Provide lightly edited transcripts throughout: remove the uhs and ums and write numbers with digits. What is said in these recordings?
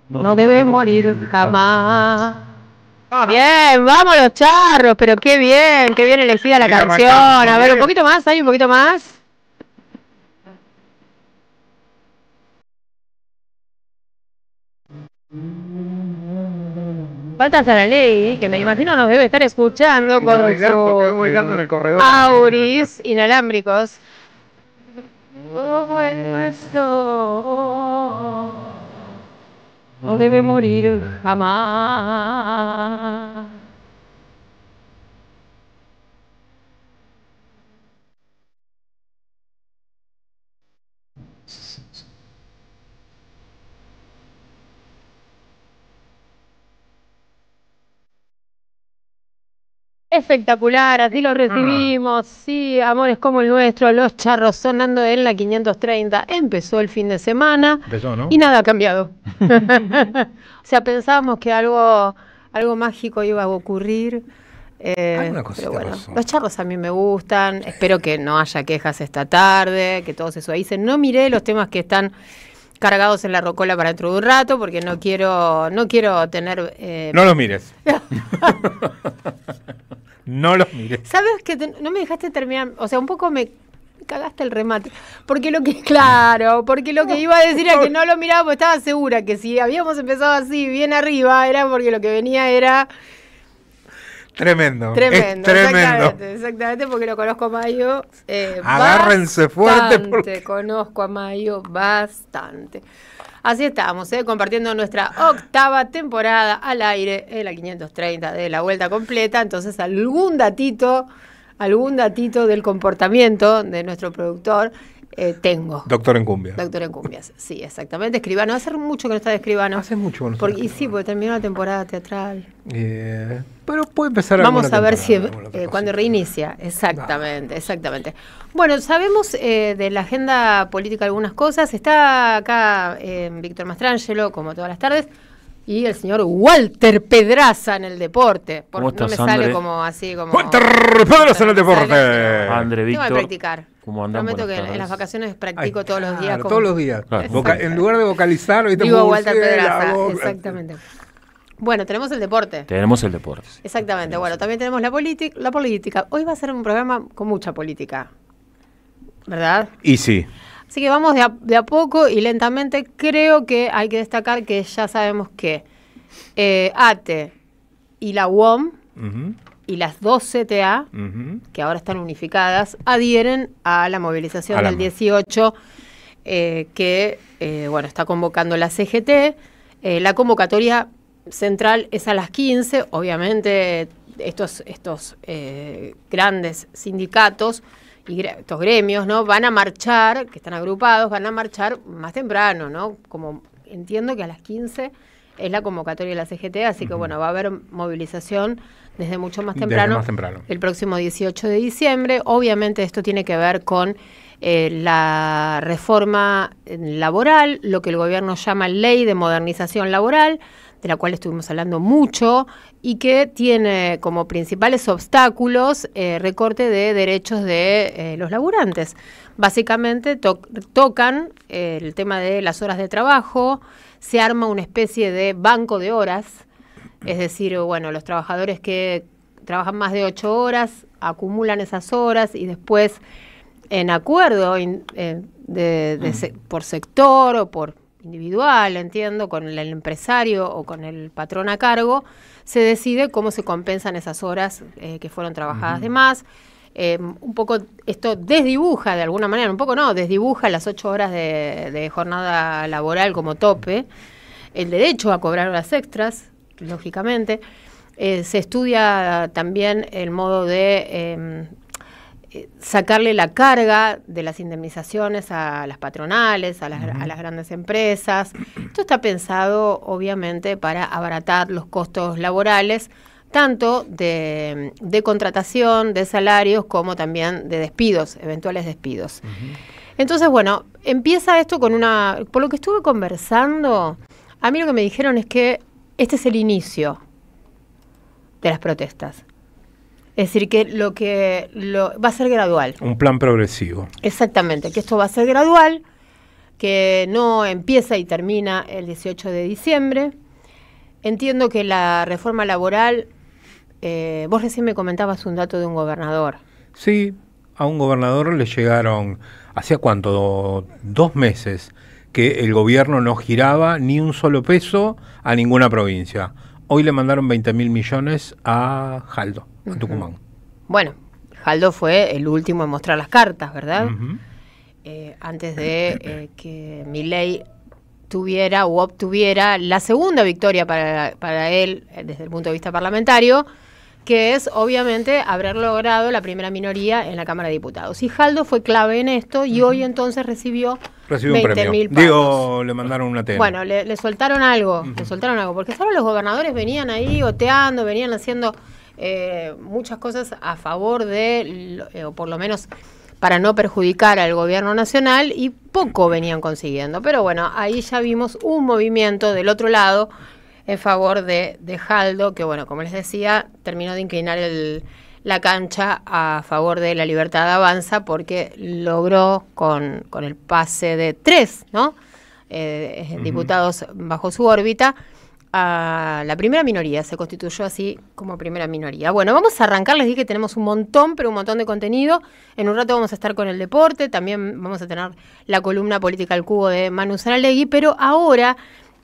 no debe morir jamás. Bien, vamos los charros, pero qué bien elegida la canción. A ver, un poquito más, hay un poquito más. Falta Saraley, que me imagino nos debe estar escuchando con sus auris inalámbricos. Oh, el nuestro no debe morir jamás. Espectacular, así lo recibimos. Sí, amores como el nuestro, los charros sonando en la 530. Empezó el fin de semana. Empezó, ¿no? Y nada ha cambiado. O sea, pensábamos que algo mágico iba a ocurrir. Pero bueno, los charros a mí me gustan. Espero que no haya quejas esta tarde, que todo se suavice. No miré los temas que están cargados en la rocola para dentro de un rato, porque no quiero tener... No los mires. No los mires. ¿Sabes que no me dejaste terminar? O sea, un poco me cagaste el remate. Porque lo que iba a decir era que no lo miraba porque estaba segura que si habíamos empezado así, bien arriba, era porque lo que venía era... Tremendo. Exactamente, porque lo conozco a Mayo. Agárrense bastante, fuerte. Conozco a Mayo bastante. Así estamos, compartiendo nuestra 8ª temporada al aire en la 530 de La Vuelta Completa. Entonces, algún datito del comportamiento de nuestro productor tengo. Doctor en cumbias. Doctor en cumbias, sí, exactamente. Escribano. Hace mucho que no está de escribano. Hace mucho que no está. Y sí, porque terminó la temporada teatral. Pero puede empezar Vamos a ver si cuando reinicia. Exactamente. Bueno, sabemos de la agenda política algunas cosas. Está acá Víctor Mastrangelo, como todas las tardes, y el señor Walter Pedraza en el deporte. ¿Cómo estás, no me André? sale como así como. Walter Pedraza en el deporte. André, Víctor. Tengo que practicar. ¿Cómo andan? Prometo que en las vacaciones practico todos los días. Todos los días. Claro. En lugar de vocalizar, ¿viste? Digo Walter Pedraza, exactamente. Bueno, tenemos el deporte. Exactamente. Bueno, también tenemos la política. Hoy va a ser un programa con mucha política, ¿verdad? Y sí. Así que vamos de a poco y lentamente. Creo que hay que destacar que ya sabemos que ATE y la UOM y las 2 CTA, que ahora están unificadas, adhieren a la movilización del 18 que está convocando la CGT. La convocatoria central es a las 15, obviamente estos grandes sindicatos y estos gremios, ¿no? Van a marchar, que están agrupados, van a marchar más temprano, ¿no? Como entiendo que a las 15 es la convocatoria de la CGT, así que bueno, va a haber movilización desde mucho más temprano, el próximo 18 de diciembre. Obviamente esto tiene que ver con la reforma laboral, lo que el gobierno llama Ley de Modernización Laboral, de la cual estuvimos hablando mucho, y que tiene como principales obstáculos recorte de derechos de los laburantes. Básicamente tocan el tema de las horas de trabajo, se arma una especie de banco de horas, es decir, bueno, los trabajadores que trabajan más de 8 horas acumulan esas horas y después, en acuerdo por sector o por individual, entiendo, con el empresario o con el patrón a cargo, se decide cómo se compensan esas horas que fueron trabajadas de más. Un poco esto desdibuja de alguna manera, un poco no, desdibuja las 8 horas de jornada laboral como tope, el derecho a cobrar horas extras, lógicamente. Se estudia también el modo de sacarle la carga de las indemnizaciones a las patronales, a las grandes empresas. Esto está pensado, obviamente, para abaratar los costos laborales, tanto de contratación, de salarios, como también de despidos, eventuales despidos. Entonces, bueno, empieza esto con por lo que estuve conversando, a mí lo que me dijeron es que este es el inicio de las protestas. Es decir, que va a ser gradual. Un plan progresivo. Exactamente, que esto va a ser gradual. que no empieza y termina el 18 de diciembre. Entiendo que la reforma laboral, vos recién me comentabas un dato de un gobernador. Sí, a un gobernador le llegaron, ¿hacía cuánto? 2 meses que el gobierno no giraba ni un solo peso a ninguna provincia. Hoy le mandaron 20.000 millones a Jaldo, a Tucumán. Bueno, Jaldo fue el último en mostrar las cartas, ¿verdad? Antes de que Milei tuviera o obtuviera la segunda victoria para él desde el punto de vista parlamentario, que es obviamente haber logrado la primera minoría en la Cámara de Diputados. Y Jaldo fue clave en esto y hoy entonces recibió un 20.000 premio. pavos. Digo, le mandaron una tela. Bueno, le soltaron algo, porque solo los gobernadores venían ahí oteando, venían haciendo muchas cosas a favor de, o por lo menos para no perjudicar al gobierno nacional, y poco venían consiguiendo. Pero bueno, ahí ya vimos un movimiento del otro lado en favor de Jaldo, que bueno, como les decía, terminó de inclinar la cancha a favor de La Libertad Avanza, porque logró con el pase de 3, ¿no? Diputados bajo su órbita, a la primera minoría, se constituyó así como primera minoría. Bueno, vamos a arrancar, les dije que tenemos un montón de contenido. En un rato vamos a estar con el deporte, también vamos a tener la columna Política al Cubo de Manu Saralegui, pero ahora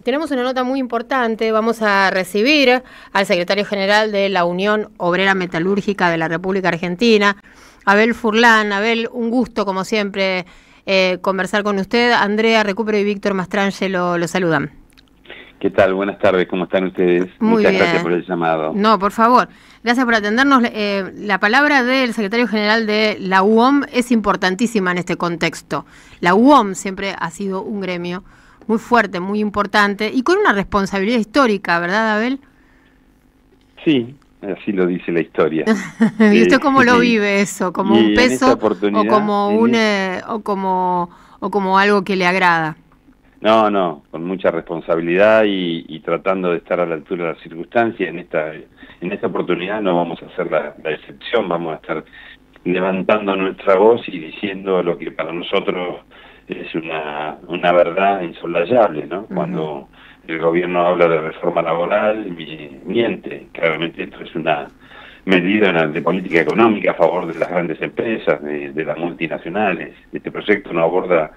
tenemos una nota muy importante. Vamos a recibir al secretario general de la Unión Obrera Metalúrgica de la República Argentina, Abel Furlan. Abel, un gusto como siempre conversar con usted. Andrea Recupero y Víctor Mastrangelo lo saludan. ¿Qué tal? Buenas tardes, ¿cómo están ustedes? Muy Muchas bien. Gracias por el llamado. No, por favor. Gracias por atendernos. La palabra del secretario general de la UOM es importantísima en este contexto. La UOM siempre ha sido un gremio muy fuerte, muy importante y con una responsabilidad histórica, ¿verdad, Abel? Sí, así lo dice la historia. ¿Y usted cómo lo vive eso? ¿Como un peso o como algo que le agrada? No, con mucha responsabilidad y tratando de estar a la altura de las circunstancias. En esta oportunidad no vamos a hacer la excepción, vamos a estar levantando nuestra voz y diciendo lo que para nosotros es una verdad insolayable, ¿no? Cuando el gobierno habla de reforma laboral, miente. Claramente esto es una medida de política económica a favor de las grandes empresas, de las multinacionales. Este proyecto no aborda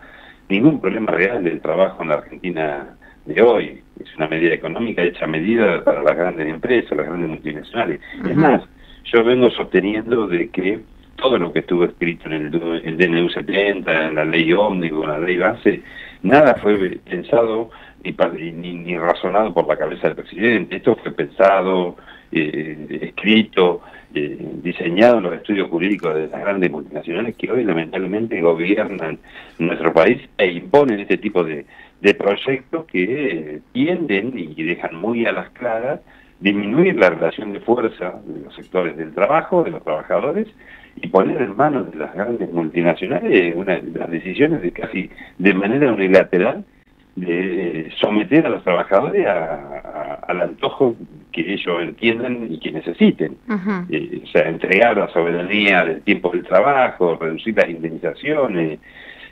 ningún problema real del trabajo en la Argentina de hoy. Es una medida económica hecha a medida para las grandes empresas, las grandes multinacionales. Es más, yo vengo sosteniendo de que todo lo que estuvo escrito en el DNU 70, en la ley ómnibus, en la ley base, nada fue pensado ni razonado por la cabeza del presidente. Esto fue pensado, escrito, diseñado en los estudios jurídicos de las grandes multinacionales que hoy lamentablemente gobiernan nuestro país e imponen este tipo de proyectos que tienden y dejan muy a las claras disminuir la relación de fuerza de los sectores del trabajo, de los trabajadores, y poner en manos de las grandes multinacionales las decisiones de casi de manera unilateral de someter a los trabajadores al antojo que ellos entiendan y que necesiten. O sea, entregar la soberanía del tiempo del trabajo, reducir las indemnizaciones,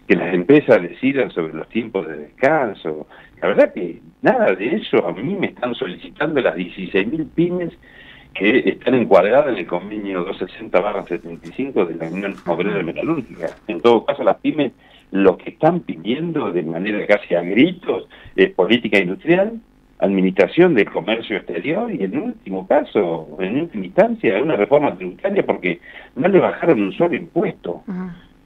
que las empresas decidan sobre los tiempos de descanso. La verdad que nada de eso a mí me están solicitando las 16.000 pymes que están encuadradas en el convenio 260/75 de la Unión Obrera Metalúrgica. En todo caso, las pymes lo que están pidiendo de manera casi a gritos es política industrial, administración del comercio exterior y en último caso, en última instancia, una reforma tributaria porque no le bajaron un solo impuesto.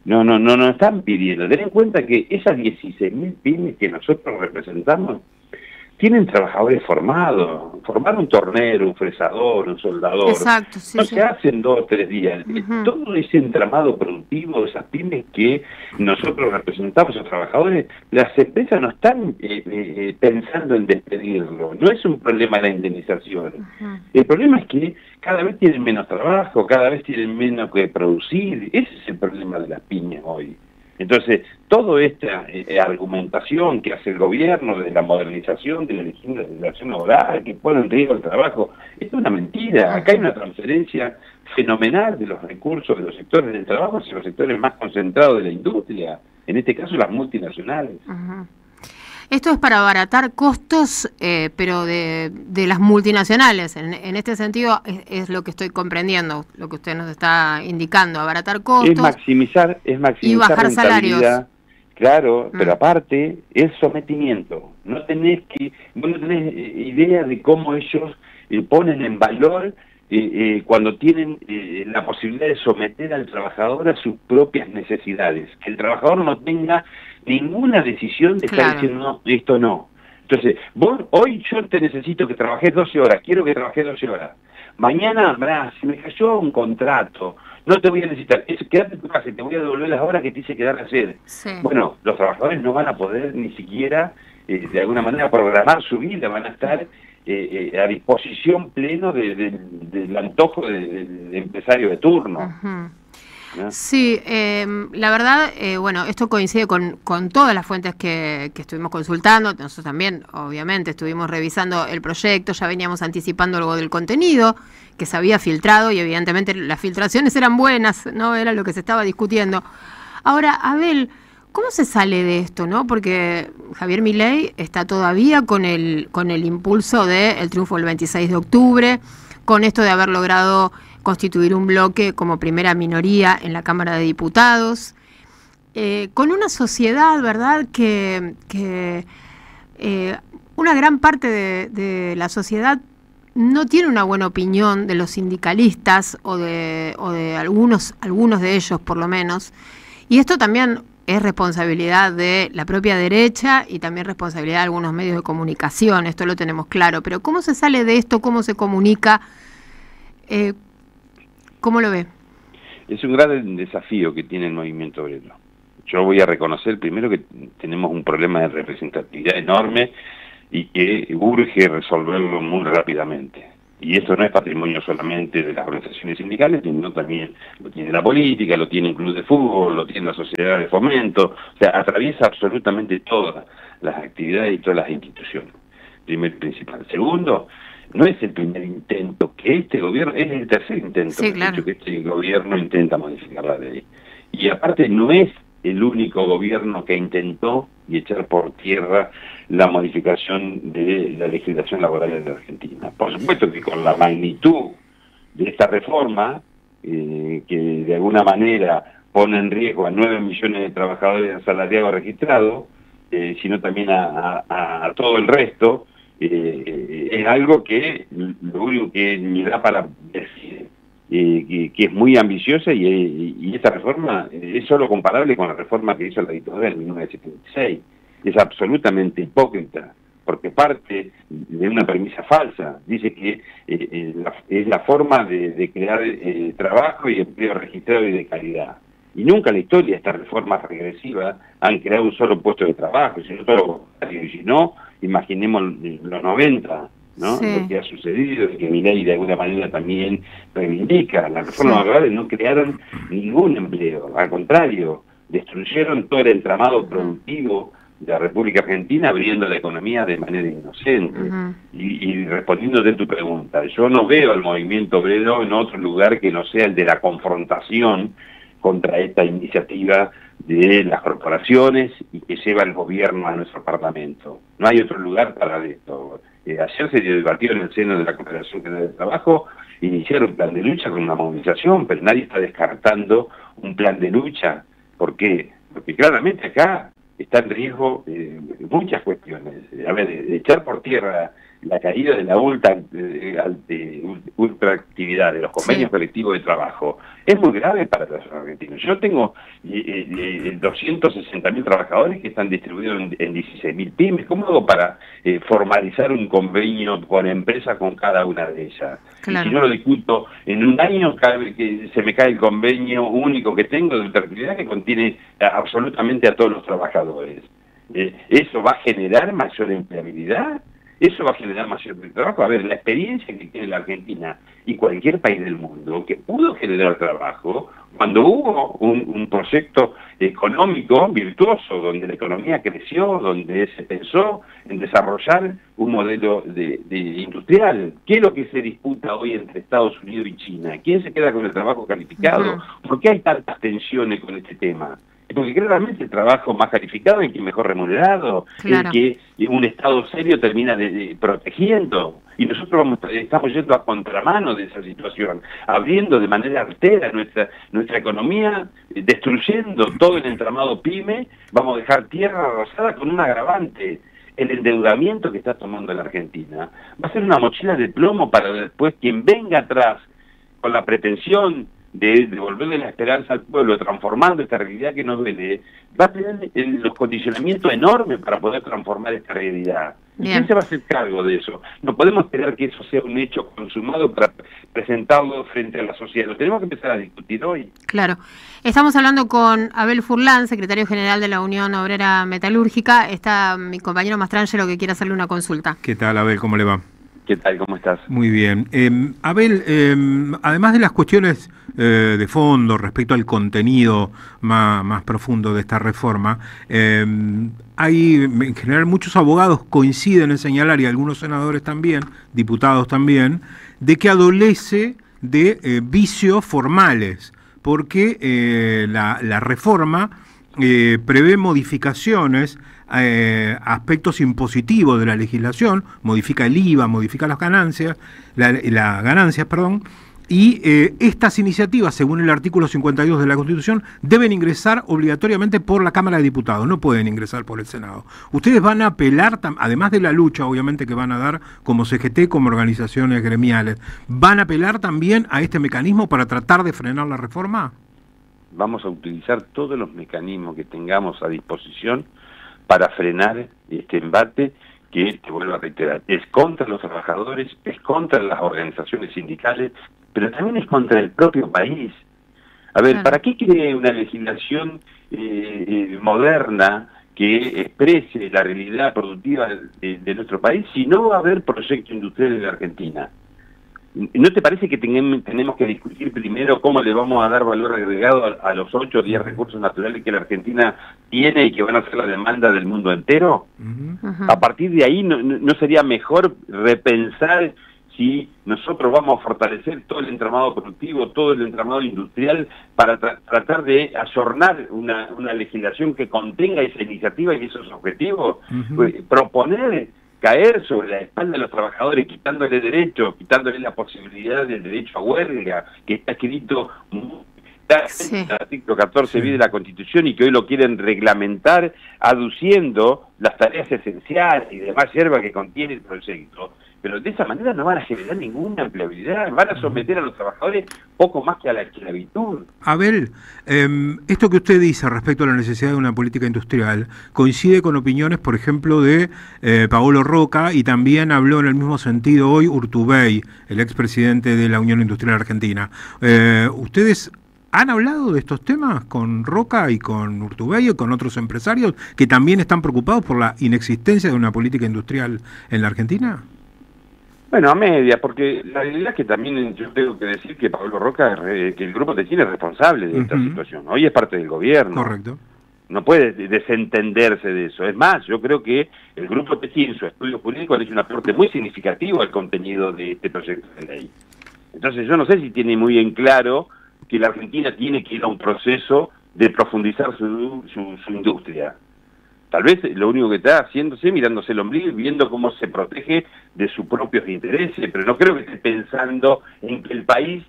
No están pidiendo. Ten en cuenta que esas 16.000 pymes que nosotros representamos tienen trabajadores formados. Formar un tornero, un fresador, un soldador, exacto, sí, no se hace en 2 o 3 días. Todo ese entramado productivo de esas pymes que nosotros representamos, esos trabajadores, las empresas no están pensando en despedirlo. No es un problema la indemnización. El problema es que cada vez tienen menos trabajo, cada vez tienen menos que producir. Ese es el problema de las pymes hoy. Entonces, toda esta argumentación que hace el gobierno de la modernización de la legislación laboral, que pone en riesgo el trabajo, es una mentira. Acá hay una transferencia fenomenal de los recursos de los sectores del trabajo hacia los sectores más concentrados de la industria. en este caso las multinacionales. Esto es para abaratar costos, pero de las multinacionales. En este sentido es lo que estoy comprendiendo, lo que usted nos está indicando, abaratar costos. Es maximizar y bajar salarios. Claro, pero aparte es sometimiento. Vos no tenés idea de cómo ellos ponen en valor cuando tienen la posibilidad de someter al trabajador a sus propias necesidades. Que el trabajador no tenga ninguna decisión de estar diciendo, no, esto no. Entonces, hoy yo te necesito que trabajes 12 horas, quiero que trabajes 12 horas. Mañana, si me cayó un contrato, no te voy a necesitar, quédate en tu casa y te voy a devolver las horas que te hice quedar a hacer. Sí. Bueno, los trabajadores no van a poder ni siquiera, de alguna manera, programar su vida, van a estar a disposición pleno del antojo del empresario de turno. ¿No? Sí, la verdad, bueno, esto coincide con todas las fuentes que estuvimos consultando. Nosotros también, obviamente, estuvimos revisando el proyecto, ya veníamos anticipando algo del contenido que se había filtrado y evidentemente las filtraciones eran buenas, ¿no? Era lo que se estaba discutiendo. Ahora, Abel, ¿cómo se sale de esto, no? Porque Javier Milei está todavía con el impulso del triunfo del 26 de octubre, con esto de haber logrado constituir un bloque como primera minoría en la Cámara de Diputados, con una sociedad, ¿verdad?, que una gran parte de la sociedad no tiene una buena opinión de los sindicalistas o de algunos de ellos, por lo menos, y esto también es responsabilidad de la propia derecha y también responsabilidad de algunos medios de comunicación, esto lo tenemos claro, pero ¿cómo se sale de esto? ¿Cómo se comunica? ¿Cómo lo ve? Es un gran desafío que tiene el movimiento obrero. Yo voy a reconocer primero que tenemos un problema de representatividad enorme y que urge resolverlo muy rápidamente. Y esto no es patrimonio solamente de las organizaciones sindicales, sino también lo tiene la política, lo tiene el club de fútbol, lo tiene la sociedad de fomento, o sea, atraviesa absolutamente todas las actividades y todas las instituciones. Primer principal. Segundo, no es el primer intento que este gobierno, es el tercer intento que este gobierno intenta modificar la ley. Y aparte no es el único gobierno que intentó y echar por tierra la modificación de la legislación laboral en la Argentina. Por supuesto que con la magnitud de esta reforma, que de alguna manera pone en riesgo a 9 millones de trabajadores asalariados registrados, sino también a todo el resto, es algo que lo único que me da para decir que es muy ambiciosa y esta reforma es solo comparable con la reforma que hizo la dictadura en 1976. Es absolutamente hipócrita porque parte de una premisa falsa. Dice que es la forma de crear trabajo y empleo registrado y de calidad. Y nunca en la historia estas reformas regresivas han creado un solo puesto de trabajo, sino todo lo contrario. Y si no, imaginemos los 90, ¿no? Sí. Lo que ha sucedido, que Milei de alguna manera también reivindica. Las reformas laborales no crearon ningún empleo, al contrario, destruyeron todo el entramado productivo de la República Argentina, abriendo la economía de manera inocente. Y respondiéndote a tu pregunta, yo no veo al movimiento obrero en otro lugar que no sea el de la confrontación contra esta iniciativa de las corporaciones y que lleva el gobierno a nuestro Parlamento. No hay otro lugar para esto. Ayer se debatió en el seno de la Confederación General del Trabajo iniciar un plan de lucha con una movilización, pero nadie está descartando un plan de lucha. ¿Por qué? Porque claramente acá está en riesgo muchas cuestiones. A ver, de echar por tierra la caída de la ultraactividad de los convenios colectivos de trabajo es muy grave para los argentinos. Yo tengo 260.000 trabajadores que están distribuidos en 16.000 pymes. ¿Cómo hago para formalizar un convenio por empresa con cada una de ellas? Claro. Y si no lo discuto en un año, cada vez que se me cae el convenio único que tengo de ultraactividad que contiene absolutamente a todos los trabajadores. ¿Eso va a generar mayor empleabilidad? ¿Eso va a generar mayor trabajo? A ver, la experiencia que tiene la Argentina y cualquier país del mundo que pudo generar trabajo cuando hubo un proyecto económico virtuoso, donde la economía creció, donde se pensó en desarrollar un modelo de industrial. ¿Qué es lo que se disputa hoy entre Estados Unidos y China? ¿Quién se queda con el trabajo calificado? ¿Por qué hay tantas tensiones con este tema? Porque claramente el trabajo más calificado es el que mejor remunerado, claro, el que un Estado serio termina protegiendo. Y nosotros estamos yendo a contramano de esa situación, abriendo de manera artera nuestra economía, destruyendo todo el entramado PYME. Vamos a dejar tierra arrasada con un agravante. El endeudamiento que está tomando la Argentina va a ser una mochila de plomo para después quien venga atrás con la pretensión de devolverle la esperanza al pueblo, transformando esta realidad que nos duele, va a tener los condicionamientos enormes para poder transformar esta realidad. ¿Quién se va a hacer cargo de eso? No podemos esperar que eso sea un hecho consumado para presentarlo frente a la sociedad. Lo tenemos que empezar a discutir hoy. Claro. Estamos hablando con Abel Furlan, secretario general de la Unión Obrera Metalúrgica. Está mi compañero Mastrangelo que quiere hacerle una consulta. ¿Qué tal, Abel? ¿Cómo le va? ¿Qué tal? ¿Cómo estás? Muy bien. Abel, además de las cuestiones de fondo respecto al contenido más profundo de esta reforma, hay en general muchos abogados coinciden en señalar, y algunos senadores también, diputados también, de que adolece de vicios formales, porque la reforma prevé modificaciones, aspectos impositivos de la legislación, modifica el IVA, modifica las ganancias, y estas iniciativas, según el artículo 52 de la Constitución, deben ingresar obligatoriamente por la Cámara de Diputados, no pueden ingresar por el Senado. Ustedes van a apelar, además de la lucha, obviamente, que van a dar como CGT, como organizaciones gremiales, ¿van a apelar también a este mecanismo para tratar de frenar la reforma? Vamos a utilizar todos los mecanismos que tengamos a disposición para frenar este embate que, te vuelvo a reiterar, es contra los trabajadores, es contra las organizaciones sindicales, pero también es contra el propio país. A ver, ¿para qué quiere una legislación moderna que exprese la realidad productiva de nuestro país si no va a haber proyecto industrial en la Argentina? ¿No te parece que tenemos que discutir primero cómo le vamos a dar valor agregado a los 8 o 10 recursos naturales que la Argentina tiene y que van a ser la demanda del mundo entero? A partir de ahí, ¿no sería mejor repensar si nosotros vamos a fortalecer todo el entramado productivo, todo el entramado industrial, para tratar de ayornar una legislación que contenga esa iniciativa y esos objetivos? Proponer caer sobre la espalda de los trabajadores, quitándole derechos, quitándole la posibilidad del derecho a huelga, que está escrito en el artículo 14 bis de la Constitución y que hoy lo quieren reglamentar, aduciendo las tareas esenciales y demás hierba que contiene el proyecto. Pero de esa manera no van a generar ninguna empleabilidad, van a someter a los trabajadores poco más que a la esclavitud. Abel, esto que usted dice respecto a la necesidad de una política industrial coincide con opiniones, por ejemplo, de Paolo Roca, y también habló en el mismo sentido hoy Urtubey, el expresidente de la Unión Industrial Argentina. ¿Ustedes han hablado de estos temas con Roca y con Urtubey y con otros empresarios que también están preocupados por la inexistencia de una política industrial en la Argentina? Bueno, a media, porque la realidad es que también yo tengo que decir que Pablo Roca, que el Grupo Techín es responsable de esta situación. Hoy es parte del gobierno. Correcto. No puede desentenderse de eso. Es más, yo creo que el Grupo Techín, su estudio jurídico, ha hecho un aporte muy significativo al contenido de este proyecto de ley. Entonces yo no sé si tiene muy en claro que la Argentina tiene que ir a un proceso de profundizar su industria. Tal vez lo único que está haciéndose, mirándose el ombligo y viendo cómo se protege de sus propios intereses, pero no creo que esté pensando en que el país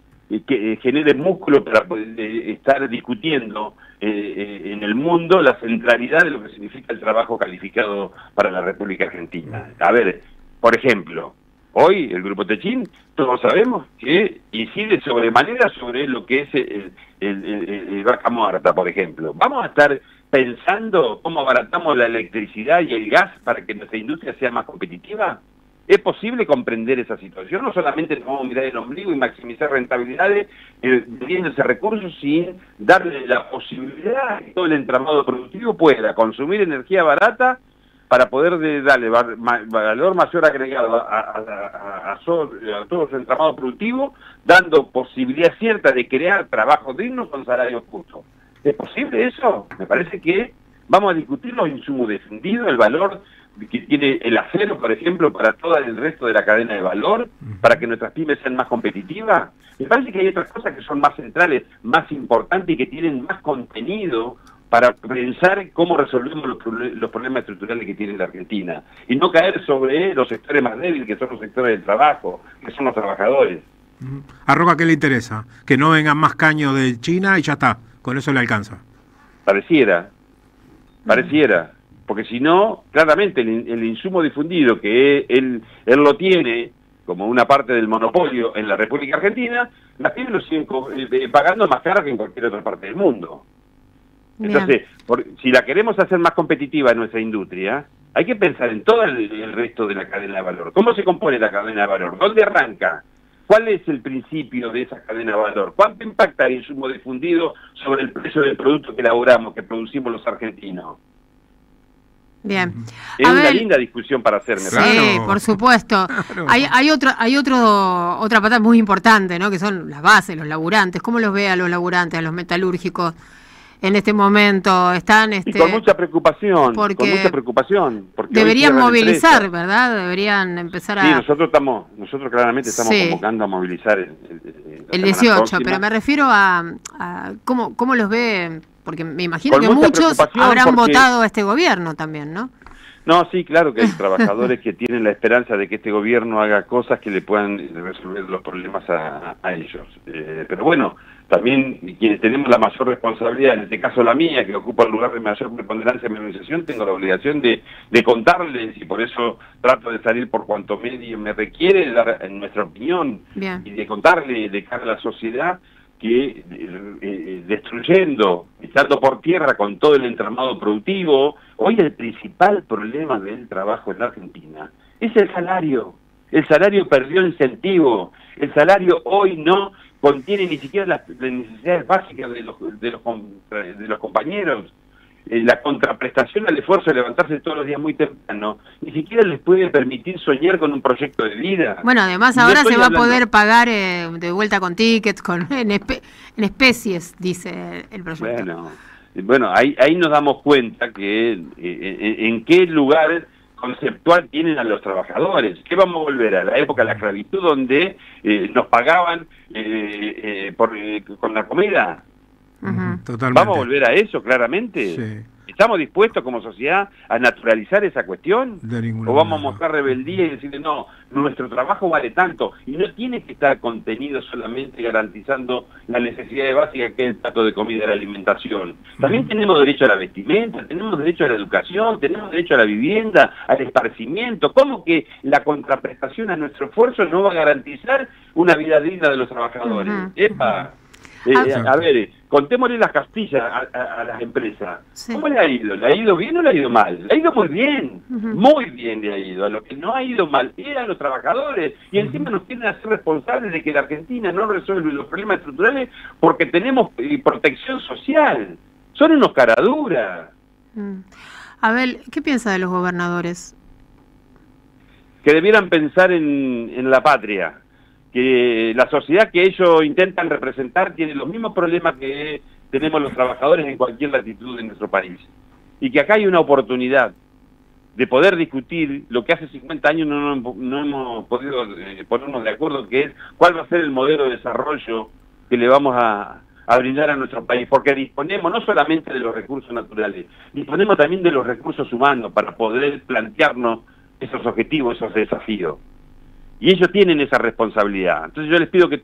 que genere músculo para poder estar discutiendo en el mundo la centralidad de lo que significa el trabajo calificado para la República Argentina. A ver, por ejemplo, hoy el Grupo Techín, todos sabemos que incide sobremanera sobre lo que es el Vaca Muerta, por ejemplo. Vamos a estar pensando cómo abaratamos la electricidad y el gas para que nuestra industria sea más competitiva. ¿Es posible comprender esa situación? No solamente nos vamos a mirar el ombligo y maximizar rentabilidades teniendo ese recurso sin darle la posibilidad que todo el entramado productivo pueda consumir energía barata para poder darle valor mayor agregado a todo su entramado productivo, dando posibilidad cierta de crear trabajos dignos con salarios justos. ¿Es posible eso? Me parece que vamos a discutir los insumos defendidos, el valor que tiene el acero, por ejemplo, para todo el resto de la cadena de valor, para que nuestras pymes sean más competitivas. Me parece que hay otras cosas que son más centrales, más importantes y que tienen más contenido para pensar cómo resolvemos los problemas estructurales que tiene la Argentina, y no caer sobre los sectores más débiles, que son los sectores del trabajo, que son los trabajadores. ¿A Roca qué le interesa? Que no vengan más caños de China y ya está, con eso le alcanza. Pareciera, porque si no, claramente el insumo difundido que él lo tiene como una parte del monopolio en la República Argentina, las pymes lo siguen pagando más caro que en cualquier otra parte del mundo. Bien. Entonces, si la queremos hacer más competitiva en nuestra industria, hay que pensar en todo el resto de la cadena de valor. ¿Cómo se compone la cadena de valor? ¿Dónde arranca? ¿Cuál es el principio de esa cadena de valor? ¿Cuánto impacta el insumo difundido sobre el precio del producto que elaboramos, que producimos los argentinos? Bien. Es una linda discusión para hacerme. Sí, claro, por supuesto. Claro. Hay otra pata muy importante, ¿no? Que son las bases, los laburantes. ¿Cómo los ve a los laburantes, a los metalúrgicos en este momento? Están y con mucha preocupación, porque deberían movilizar, ¿verdad? Deberían empezar a... Sí, nosotros claramente estamos convocando a movilizar el 18, pero me refiero a ¿cómo los ve? Porque me imagino que muchos habrán votado a este gobierno también, ¿no? No, sí, claro que hay trabajadores que tienen la esperanza de que este gobierno haga cosas que le puedan resolver los problemas a ellos. Pero bueno, también quienes tenemos la mayor responsabilidad, en este caso la mía, que ocupa el lugar de mayor preponderancia en mi organización, tengo la obligación de contarles, y por eso trato de salir por cuanto medio me requiere dar en nuestra opinión. Bien. Y de contarle de cara a la sociedad que destruyendo, echando por tierra con todo el entramado productivo, hoy el principal problema del trabajo en la Argentina es el salario. El salario perdió incentivo, el salario hoy no contiene ni siquiera las necesidades básicas de los compañeros. La contraprestación al esfuerzo de levantarse todos los días muy temprano, ni siquiera les puede permitir soñar con un proyecto de vida. Bueno, además ahora se va a poder pagar de vuelta con tickets, en especies, dice el proyecto. Bueno, ahí nos damos cuenta que en qué lugar conceptual tienen a los trabajadores. ¿Qué vamos a volver a la época de la esclavitud donde nos pagaban con la comida? Totalmente. ¿Vamos a volver a eso, claramente? Sí. ¿Estamos dispuestos como sociedad a naturalizar esa cuestión? ¿O vamos a mostrar rebeldía y decirle, no, nuestro trabajo vale tanto? Y no tiene que estar contenido solamente garantizando la necesidad básica que es el plato de comida y la alimentación. También tenemos derecho a la vestimenta, tenemos derecho a la educación, tenemos derecho a la vivienda, al esparcimiento. ¿Cómo que la contraprestación a nuestro esfuerzo no va a garantizar una vida digna de los trabajadores? ¡Epa! A ver, contémosle las castillas a las empresas. Sí. ¿Cómo le ha ido? ¿Le ha ido bien o le ha ido mal? Le ha ido muy bien, muy bien le ha ido. A lo que no ha ido mal eran los trabajadores. Y encima nos quieren hacer responsables de que la Argentina no resuelve los problemas estructurales porque tenemos protección social. Son unos caraduras. A ver, ¿qué piensa de los gobernadores? Que debieran pensar en la patria. Que la sociedad que ellos intentan representar tiene los mismos problemas que tenemos los trabajadores en cualquier latitud de nuestro país. Y que acá hay una oportunidad de poder discutir lo que hace 50 años no hemos podido ponernos de acuerdo, que es cuál va a ser el modelo de desarrollo que le vamos a brindar a nuestro país. Porque disponemos no solamente de los recursos naturales, disponemos también de los recursos humanos para poder plantearnos esos objetivos, esos desafíos. Y ellos tienen esa responsabilidad. Entonces yo les pido que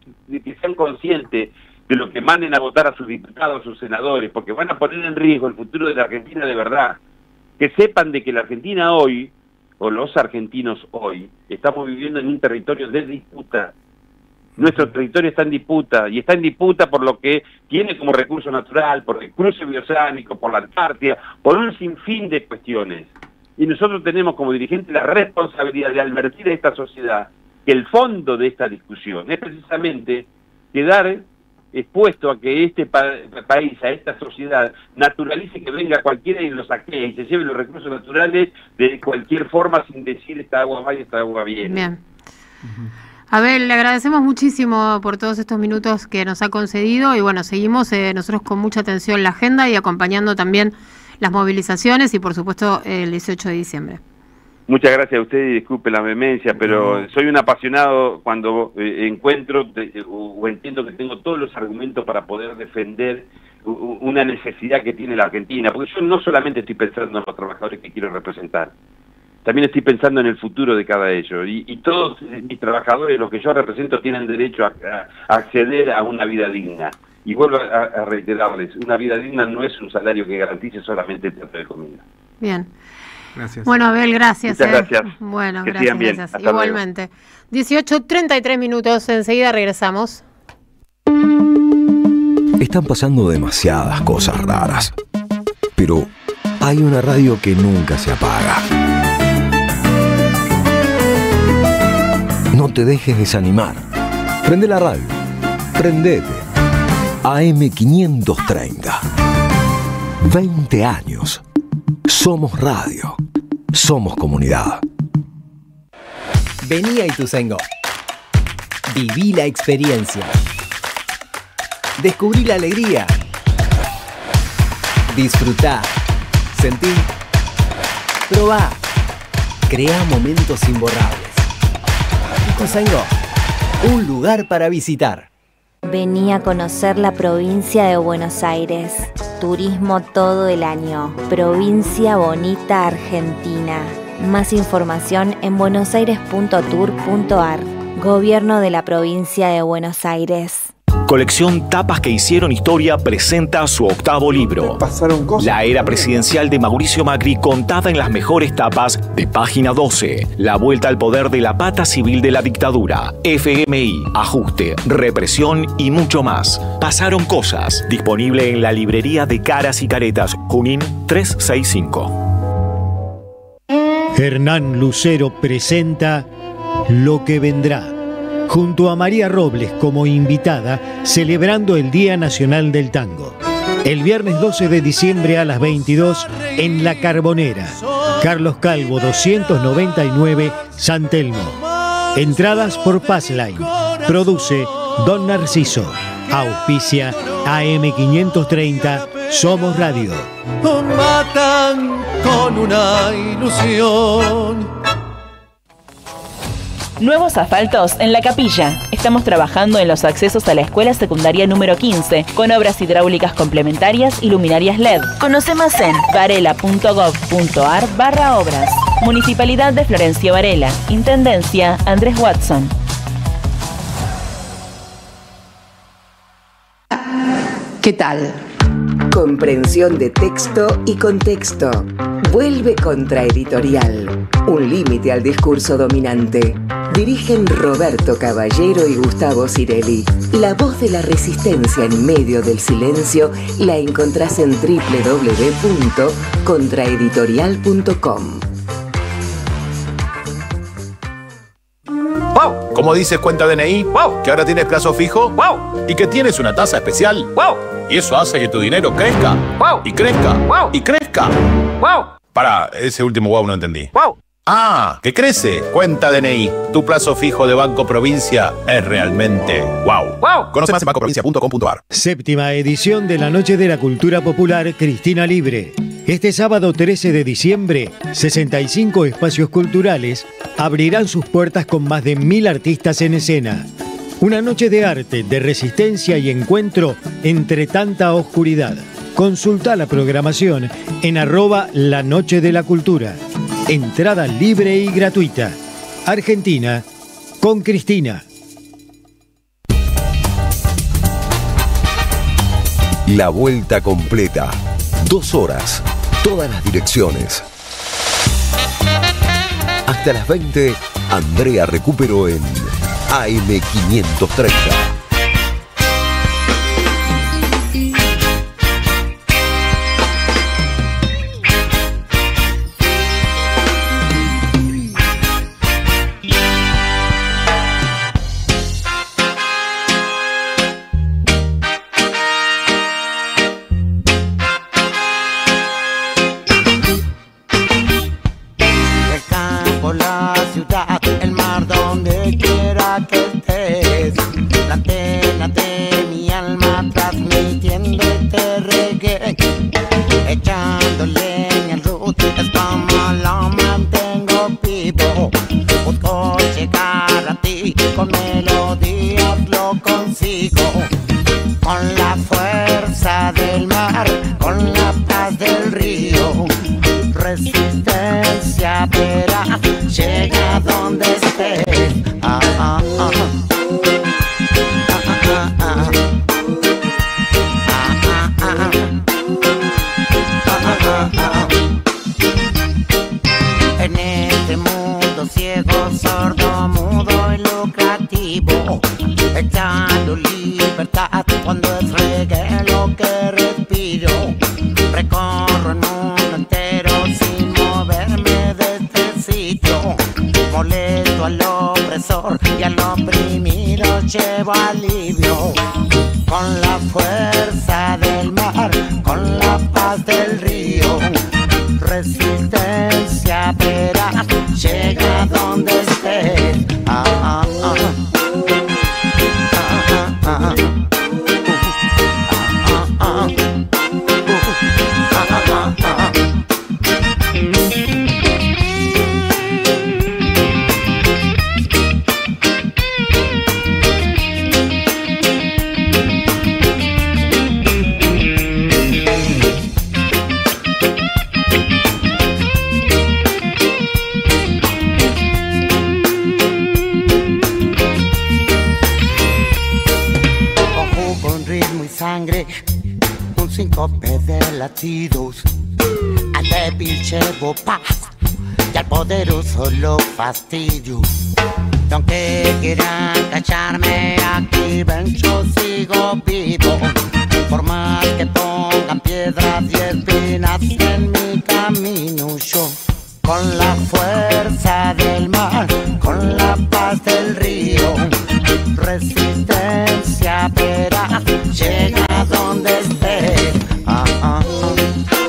sean conscientes de lo que manden a votar a sus diputados, a sus senadores, porque van a poner en riesgo el futuro de la Argentina de verdad. Que sepan de que la Argentina hoy, o los argentinos hoy, estamos viviendo en un territorio de disputa. Nuestro territorio está en disputa, y está en disputa por lo que tiene como recurso natural, por el cruce bioceánico, por la Antártida, por un sinfín de cuestiones. Y nosotros tenemos como dirigentes la responsabilidad de advertir a esta sociedad que el fondo de esta discusión es precisamente quedar expuesto a que este país, a esta sociedad, naturalice que venga cualquiera y lo saquee y se lleve los recursos naturales de cualquier forma sin decir esta agua va y esta agua viene. Bien. A ver, le agradecemos muchísimo por todos estos minutos que nos ha concedido y bueno, seguimos nosotros con mucha atención la agenda y acompañando también las movilizaciones y por supuesto el 18 de diciembre. Muchas gracias a usted y disculpe la vehemencia, pero soy un apasionado cuando encuentro o entiendo que tengo todos los argumentos para poder defender una necesidad que tiene la Argentina, porque yo no solamente estoy pensando en los trabajadores que quiero representar, también estoy pensando en el futuro de cada ellos, y todos mis trabajadores, los que yo represento, tienen derecho a acceder a una vida digna. Y vuelvo a reiterarles, una vida digna no es un salario que garantice solamente el plato de comida. Bien. Gracias. Bueno, Abel, gracias. Muchas gracias. Bueno, que gracias. sigan bien. Gracias. Hasta Igualmente. 18:33 minutos, enseguida regresamos. Están pasando demasiadas cosas raras, pero hay una radio que nunca se apaga. No te dejes desanimar. Prende la radio. Prendete. AM530. 20 años. Somos radio. Somos comunidad. Vení a Ituzaingó. Viví la experiencia. Descubrí la alegría. Disfrutá. Sentí. Probá. Crea momentos imborrables. Ituzaingó. Un lugar para visitar. Vení a conocer la provincia de Buenos Aires. Turismo todo el año. Provincia Bonita, Argentina. Más información en buenosaires.tour.ar. Gobierno de la provincia de Buenos Aires. Colección Tapas que hicieron historia presenta su 8º libro. La era presidencial de Mauricio Macri contada en las mejores tapas de Página 12. La vuelta al poder de la pata civil de la dictadura. FMI, ajuste, represión y mucho más. Pasaron cosas. Disponible en la librería de Caras y Caretas, Junín 365. Hernán Lucero presenta Lo que vendrá, junto a María Robles como invitada, celebrando el Día Nacional del Tango. El viernes 12 de diciembre a las 22 en La Carbonera. Carlos Calvo 299, San Telmo. Entradas por Passline. Produce Don Narciso. Auspicia AM530, Somos Radio. Matan con una ilusión. Nuevos asfaltos en La Capilla. Estamos trabajando en los accesos a la escuela secundaria número 15, con obras hidráulicas complementarias y luminarias LED. Conoce más en varela.gov.ar/obras. Municipalidad de Florencio Varela. Intendencia Andrés Watson. ¿Qué tal? Comprensión de texto y contexto. Vuelve Contraeditorial. Un límite al discurso dominante. Dirigen Roberto Caballero y Gustavo Cirelli. La voz de la resistencia en medio del silencio la encontrás en www.contraeditorial.com. ¡Wow! ¿Cómo dices cuenta DNI? ¡Wow! ¿Que ahora tienes plazo fijo? ¡Wow! ¿Y que tienes una tasa especial? ¡Wow! Y eso hace que tu dinero crezca. ¡Wow! Y crezca. ¡Wow! Y crezca. ¡Wow! Pará, ese último wow no entendí. ¡Wow! ¡Ah! ¡Que crece! Cuenta DNI. Tu plazo fijo de Banco Provincia es realmente wow. ¡Wow! Conoce más en bancoprovincia.com.ar. Séptima edición de la Noche de la Cultura Popular Cristina Libre. Este sábado 13 de diciembre, 65 espacios culturales abrirán sus puertas con más de 1000 artistas en escena. Una noche de arte, de resistencia y encuentro entre tanta oscuridad. Consulta la programación en @La Noche de la Cultura. Entrada libre y gratuita. Argentina con Cristina. La vuelta completa. 2 horas. Todas las direcciones. Hasta las 20, Andrea Recupero en AM530. Con la fuerza del estés. Ah, ah, ah. En este mundo ciego, sordo, mudo y lucrativo, echando libertad cuando es reggae lo que respiro. Recorro el mundo entero sin moverme de este sitio. Molesto al opresor y al oprimido llevo alivio. Con la fuerza del mar, con la paz del río, resistencia verás, llega donde estés. Ah, ah, ah. Ah, ah, ah. Sangre, un síncope de latidos. Al débil llevo paz y al poderoso lo fastidio. Y aunque quieran callarme, aquí ven, yo sigo vivo. Por más que pongan piedras y espinas en mi camino, yo con la fuerza del mar, con la paz del río, resistencia verás, llega donde esté. Ah, ah, ah.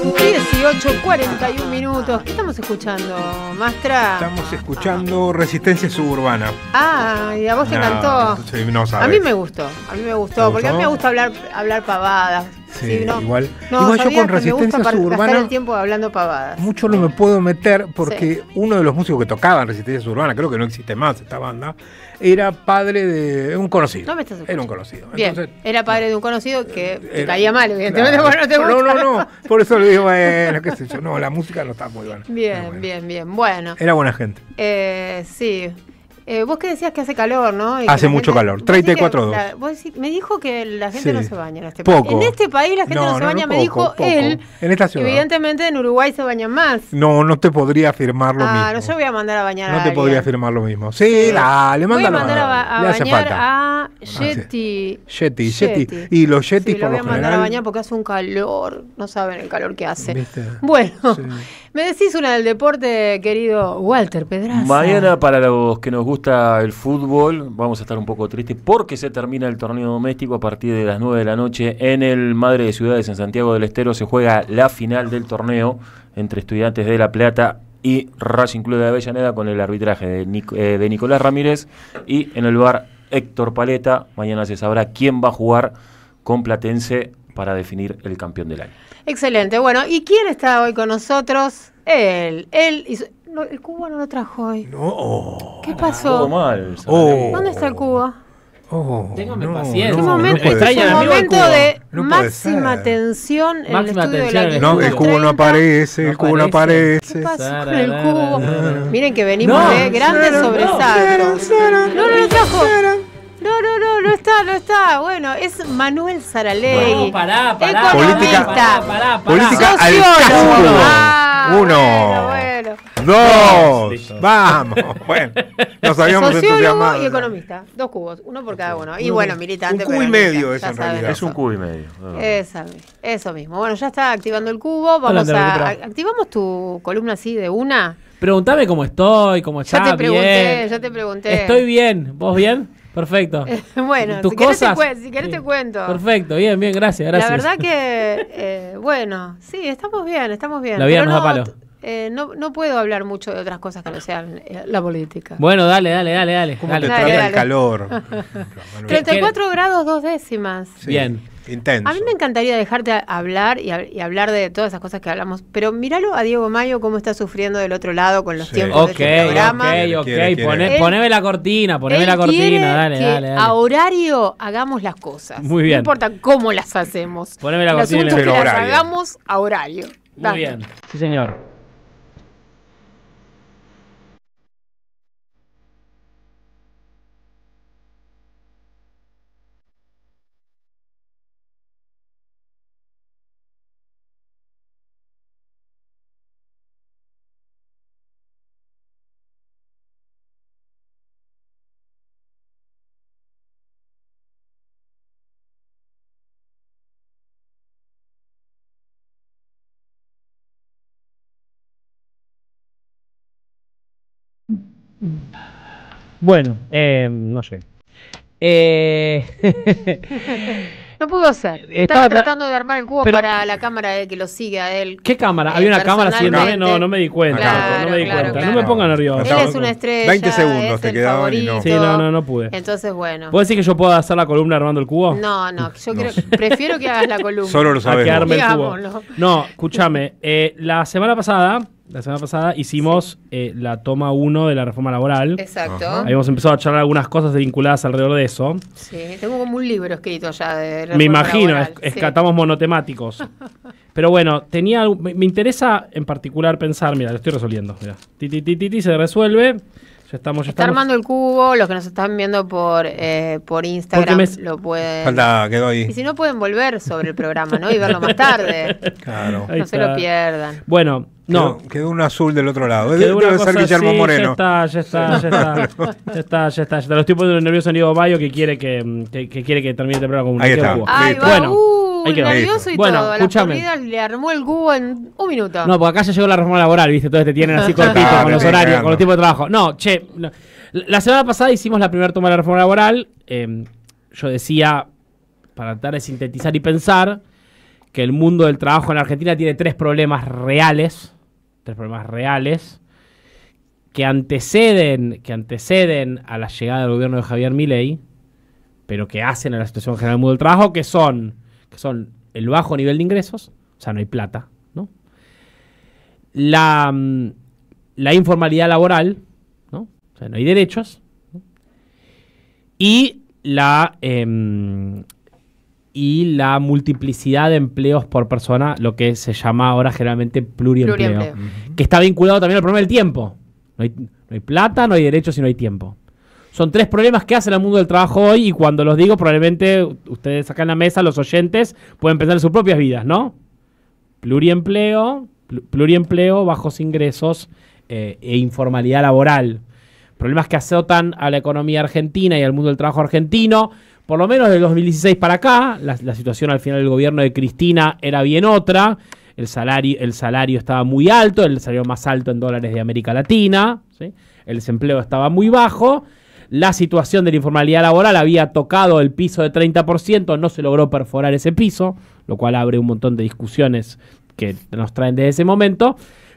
18:41 minutos. ¿Qué estamos escuchando, Mastra? Estamos escuchando Resistencia Suburbana. Ah, ¿y a vos te encantó? Sí, no sabes. A mí me gustó, porque a mí me gusta hablar pavadas. Sí, no, igual no, yo con Resistencia gastar Suburbana el tiempo hablando pavadas. mucho no me puedo meter porque uno de los músicos que tocaba en Resistencia Suburbana, creo que no existe más esta banda, era padre de un conocido. No me estás escuchando. Era un conocido. Bien, entonces, era padre de un conocido que te caía mal, evidentemente. Claro. Bueno, no te gusta. No, por eso le digo, bueno, qué sé yo, no, la música no está muy buena. Bien, bueno. Era buena gente. Sí. Vos que decías que hace calor, ¿no? Hace mucho calor, 34 grados. Me dijo que la gente no se baña en este país. En este país la gente no se baña, me dijo él. En esta ciudad. Evidentemente en Uruguay se bañan más. No te podría afirmar lo mismo. No, yo voy a mandar a bañar a No te podría afirmar lo mismo. Sí, dale, mándalo. Voy a mandar a bañar a Yeti. Y los Yetis por lo general. Lo voy a mandar a bañar porque hace un calor. No saben el calor que hace. ¿Viste? Bueno, me decís una del deporte, querido Walter Pedraza. Mañana, para los que nos gusta el fútbol, vamos a estar un poco tristes porque se termina el torneo doméstico a partir de las 9 de la noche. En el Madre de Ciudades, en Santiago del Estero, se juega la final del torneo entre Estudiantes de La Plata y Racing Club de Avellaneda con el arbitraje de Nicolás Ramírez. Y en el bar Héctor Paleta, mañana se sabrá quién va a jugar con Platense para definir el campeón del año. Excelente. Bueno, ¿y quién está hoy con nosotros? Él hizo... No, el cubo no lo trajo hoy. No. ¿Qué pasó? Todo mal. ¿Dónde está el cubo? Téngame paciencia. ¿Qué momento, de máxima tensión en el estudio de la No, el cubo no aparece, ¿Qué pasó con el cubo? Miren que venimos de grandes sobresaltos. No lo trajo. No está. Bueno, es Manuel Saralegui. No, pará. Economista. Política al sociólogo. Bueno. Dos. Vamos. Bueno, nos habíamos entusiasmado. Y economista. 2 cubos, uno por cada uno. Y bueno, militante. Un cubo y medio eso en realidad. Es un cubo y medio. Eso mismo. Bueno, ya está activando el cubo. ¿Activamos tu columna así de una? Preguntame cómo estoy, cómo está. Ya te pregunté. Estoy bien. ¿Vos bien? Perfecto. Bueno, ¿tus cosas? Si querés te cuento. Perfecto, bien, gracias. La verdad que, bueno, sí, estamos bien. La vida nos da palo. No puedo hablar mucho de otras cosas que no sean la política. Bueno, dale. ¿Cómo te trata el calor? 34 grados 2 décimas. Sí. Bien. Intenso. A mí me encantaría dejarte hablar y hablar de todas esas cosas que hablamos, pero míralo a Diego Mayo cómo está sufriendo del otro lado con los tiempos de este programa. Poneme la cortina, dale. A horario hagamos las cosas. Muy bien. No importa cómo las hacemos. Poneme la cortina. El asunto es que las hagamos a horario. Muy bien. Sí, señor. Bueno, no sé. No pudo ser. Estaba Estaba tratando de armar el cubo para la cámara de que lo sigue a él. ¿Qué cámara? ¿Había una cámara siguiéndome? No me di cuenta. Claro, no me di claro, cuenta. claro. No me ponga nervioso. Él es una estrella. 20 segundos es te el quedaban y no. favorito. Sí, no pude. Entonces, bueno. ¿Puedo decir que yo puedo hacer la columna armando el cubo? No, yo prefiero que hagas la columna. Solo lo sabes. A que arme el cubo. Digámoslo. No, escúchame. La semana pasada hicimos la toma 1 de la reforma laboral. Exacto. Habíamos empezado a charlar algunas cosas vinculadas alrededor de eso. Sí, tengo como un libro escrito ya de reforma Me imagino, laboral. estamos monotemáticos. Pero bueno, me interesa en particular pensar, mira, lo estoy resolviendo. Mira. Se resuelve. Ya estamos. Está armando el cubo, los que nos están viendo por Instagram lo pueden... Quedó ahí. Y si no, pueden volver sobre el programa, ¿no? Y verlo más tarde. Claro. No se lo pierdan. Bueno, no. Quedó un azul del otro lado. Quedó Debe ser Guillermo Moreno. Ya está. Lo estoy poniendo nervioso a Nico Bayo que quiere que termine el programa con un ahí está. Ahí va. Bueno. Nervioso y bueno, todo. escúchame. La le armó el cubo en un minuto. No, porque acá ya llegó la reforma laboral, ¿viste? Entonces te tienen así cortito con los horarios, con los tiempos de trabajo. No. La semana pasada hicimos la primera toma de la reforma laboral. Yo decía, para tratar de sintetizar y pensar, que el mundo del trabajo en Argentina tiene tres problemas reales que anteceden a la llegada del gobierno de Javier Milei, pero que hacen a la situación general del mundo del trabajo, que son el bajo nivel de ingresos, o sea, no hay plata, ¿no? La informalidad laboral, ¿no? O sea, no hay derechos, ¿no? Y la multiplicidad de empleos por persona, lo que se llama ahora generalmente pluriempleo. Que está vinculado también al problema del tiempo. No hay plata, no hay derechos y no hay tiempo. Son tres problemas que hacen el mundo del trabajo hoy, y cuando los digo probablemente ustedes acá en la mesa, los oyentes, pueden pensar en sus propias vidas, ¿no? Pluriempleo, bajos ingresos e informalidad laboral. Problemas que azotan a la economía argentina y al mundo del trabajo argentino, por lo menos del 2016 para acá. La situación al final del gobierno de Cristina era bien otra. El salario estaba muy alto, el salario más alto en dólares de América Latina, ¿sí? El desempleo estaba muy bajo. La situación de la informalidad laboral había tocado el piso de 30%, no se logró perforar ese piso, lo cual abre un montón de discusiones que nos traen desde ese momento.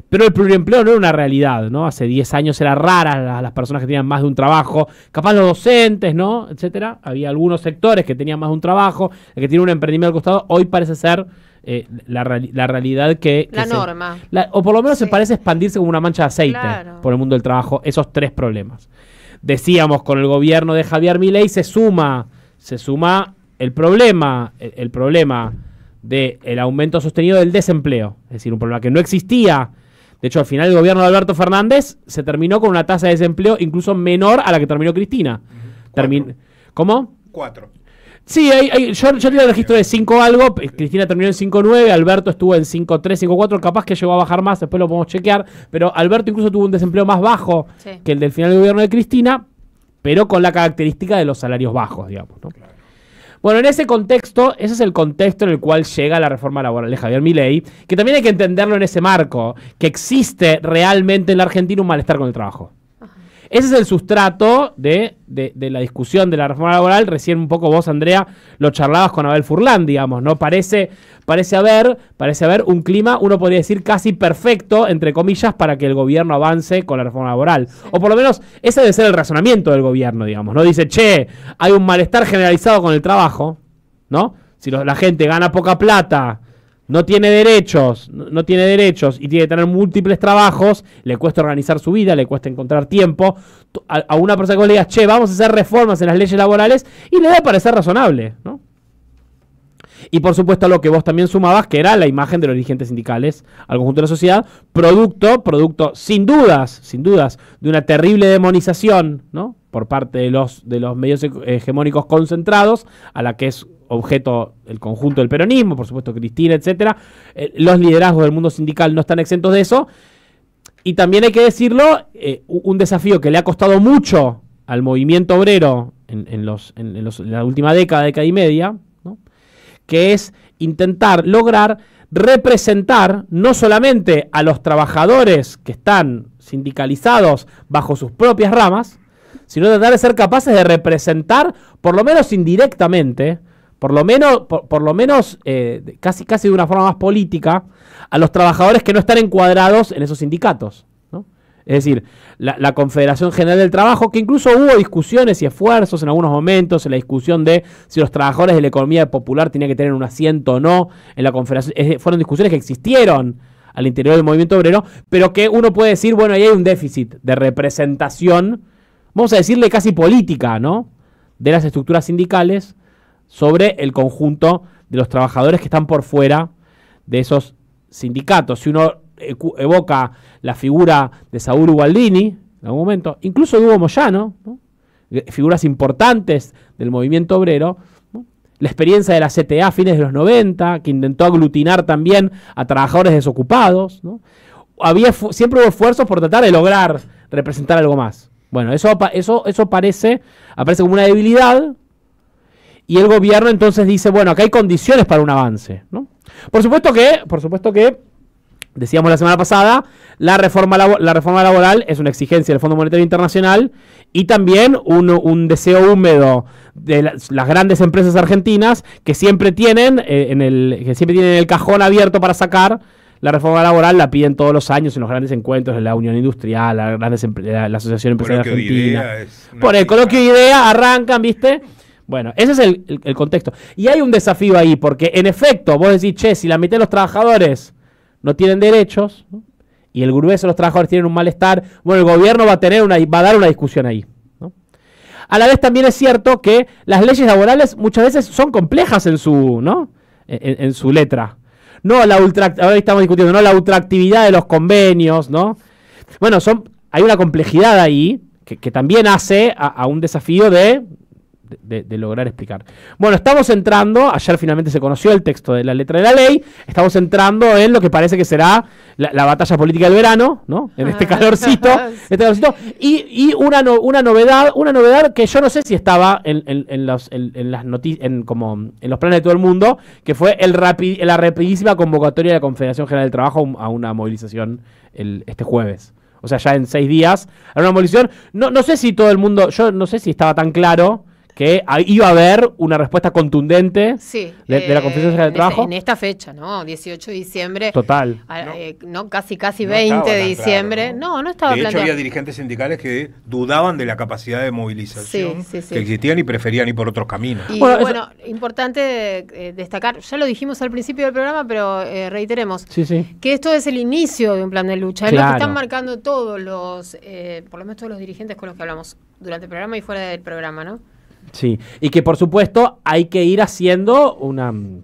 Pero el pluriempleo no era una realidad, ¿no? Hace 10 años era rara las personas que tenían más de un trabajo, capaz los docentes, ¿no? Etcétera. Había algunos sectores que tenían más de un trabajo, el que tiene un emprendimiento al costado. Hoy parece ser la realidad que la norma. O por lo menos se parece expandirse como una mancha de aceite por el mundo del trabajo, esos tres problemas. Decíamos, con el gobierno de Javier Milei se suma el problema del aumento sostenido del desempleo, es decir, un problema que no existía. De hecho, al final el gobierno de Alberto Fernández se terminó con una tasa de desempleo incluso menor a la que terminó Cristina. ¿Cómo? 4. Sí, yo tenía el registro de 5 algo, Cristina terminó en 5.9, Alberto estuvo en 5.3, 5.4, capaz que llegó a bajar más, después lo podemos chequear, pero Alberto incluso tuvo un desempleo más bajo que el del final del gobierno de Cristina, pero con la característica de los salarios bajos, digamos, ¿no? Claro. Bueno, en ese contexto, ese es el contexto en el cual llega la reforma laboral de Javier Milei, que también hay que entenderlo en ese marco, que existe realmente en la Argentina un malestar con el trabajo. Ese es el sustrato de la discusión de la reforma laboral. Recién un poco vos, Andrea, lo charlabas con Abel Furlan, digamos, ¿no? Parece haber un clima, uno podría decir, casi perfecto, entre comillas, para que el gobierno avance con la reforma laboral. O por lo menos ese debe ser el razonamiento del gobierno, digamos, ¿no? Dice, hay un malestar generalizado con el trabajo, ¿no? Si la gente gana poca plata, no tiene derechos y tiene que tener múltiples trabajos, le cuesta organizar su vida, le cuesta encontrar tiempo. A una persona que vos le digas, vamos a hacer reformas en las leyes laborales, y le debe parecer razonable, ¿no? Y por supuesto lo que vos también sumabas, que era la imagen de los dirigentes sindicales al conjunto de la sociedad, producto sin dudas, de una terrible demonización, ¿no? Por parte de los medios hegemónicos concentrados, a la que es objeto el conjunto del peronismo, por supuesto Cristina, etcétera. Los liderazgos del mundo sindical no están exentos de eso. Y también hay que decirlo, un desafío que le ha costado mucho al movimiento obrero en la última década y media, ¿no? Que es intentar lograr representar no solamente a los trabajadores que están sindicalizados bajo sus propias ramas, sino tratar de ser capaces de representar, por lo menos indirectamente, por lo menos casi de una forma más política, a los trabajadores que no están encuadrados en esos sindicatos, ¿no? Es decir, la Confederación General del Trabajo, que incluso hubo discusiones y esfuerzos en algunos momentos en la discusión de si los trabajadores de la economía popular tenían que tener un asiento o no en la Confederación, fueron discusiones que existieron al interior del movimiento obrero, pero que uno puede decir, bueno, ahí hay un déficit de representación, vamos a decirle casi política, ¿no?, de las estructuras sindicales sobre el conjunto de los trabajadores que están por fuera de esos sindicatos. Si uno evoca la figura de Saúl Ubaldini, en algún momento, incluso de Hugo Moyano, ¿no?, figuras importantes del movimiento obrero, ¿no?, la experiencia de la CTA a fines de los 90, que intentó aglutinar también a trabajadores desocupados, ¿no? Siempre hubo esfuerzos por tratar de lograr representar algo más. Bueno, eso aparece como una debilidad, y el gobierno entonces dice, bueno, acá hay condiciones para un avance, ¿no? Por supuesto que, decíamos la semana pasada, la reforma laboral es una exigencia del Fondo Monetario Internacional y también un deseo húmedo de las grandes empresas argentinas que siempre tienen en el cajón abierto para sacar. La reforma laboral la piden todos los años en los grandes encuentros de la Unión Industrial, la Asociación Empresarial Argentina. Por el coloquio de idea arrancan, ¿viste? Bueno, ese es el contexto. Y hay un desafío ahí, porque en efecto, vos decís, che, si la mitad de los trabajadores no tienen derechos, ¿no?, y el grueso de los trabajadores tienen un malestar, bueno, el gobierno va a dar una discusión ahí, ¿no? A la vez también es cierto que las leyes laborales muchas veces son complejas en su, ¿no?, en su letra. Ahora estamos discutiendo, ¿no?, la ultraactividad de los convenios, ¿no? Bueno, hay una complejidad ahí que también hace a un desafío de lograr explicar. Bueno, estamos entrando, ayer finalmente se conoció el texto de la letra de la ley, estamos entrando en lo que parece que será la batalla política del verano, ¿no?, en este calorcito, y una novedad que yo no sé si estaba en los planes de todo el mundo, que fue la rapidísima convocatoria de la Confederación General del Trabajo a una movilización este jueves. O sea, ya en 6 días, a una movilización. No sé si todo el mundo, yo no sé si estaba tan claro que iba a haber una respuesta contundente de la Confederación General del Trabajo. En esta fecha, ¿no? 18 de diciembre. Total. No, casi 20 de diciembre. Claro, no estaba planteado. De hecho, había dirigentes sindicales que dudaban de la capacidad de movilización que existían y preferían ir por otros caminos. Y bueno, importante destacar, ya lo dijimos al principio del programa, pero reiteremos, que esto es el inicio de un plan de lucha. Es lo que están marcando todos los, por lo menos todos los dirigentes con los que hablamos durante el programa y fuera del programa, ¿no? Sí, y que por supuesto hay que ir haciendo un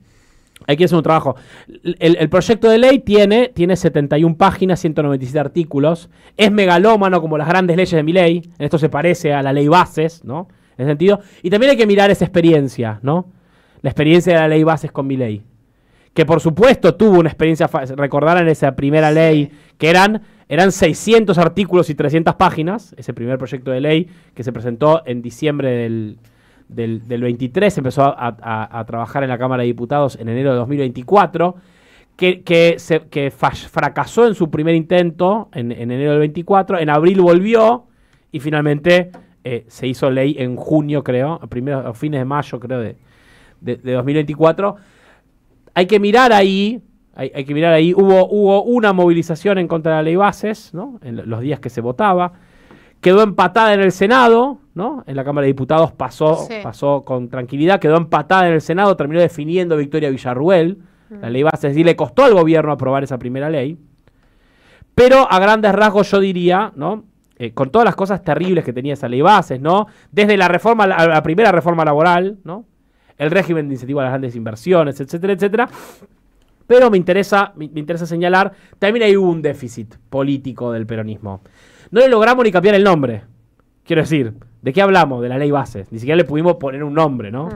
trabajo. El proyecto de ley tiene 71 páginas, 197 artículos, es megalómano como las grandes leyes de Milei, en esto se parece a la ley Bases, ¿no?, en ese sentido, y también hay que mirar esa experiencia, ¿no?, la experiencia de la ley Bases con Milei, que por supuesto tuvo una experiencia, recordarán esa primera ley, que eran 600 artículos y 300 páginas, ese primer proyecto de ley que se presentó en diciembre del 23, se empezó a trabajar en la Cámara de Diputados en enero de 2024, que fracasó en su primer intento en enero del 24, en abril volvió y finalmente se hizo ley en junio, creo, a fines de mayo, creo, de 2024. Hay que mirar ahí, hubo una movilización en contra de la ley Bases, ¿no?, en los días que se votaba. Quedó empatada en el Senado, ¿no? En la Cámara de Diputados pasó con tranquilidad, quedó empatada en el Senado, terminó definiendo Victoria Villarruel, la ley Bases, y le costó al gobierno aprobar esa primera ley. Pero a grandes rasgos yo diría, ¿no?, con todas las cosas terribles que tenía esa ley Bases, ¿no?, desde la primera reforma laboral, ¿no?, el régimen de incentivo a las grandes inversiones, etcétera, etcétera. Pero me interesa señalar, también hay un déficit político del peronismo. No le logramos ni cambiar el nombre. Quiero decir, ¿de qué hablamos? De la ley Bases. Ni siquiera le pudimos poner un nombre, ¿no?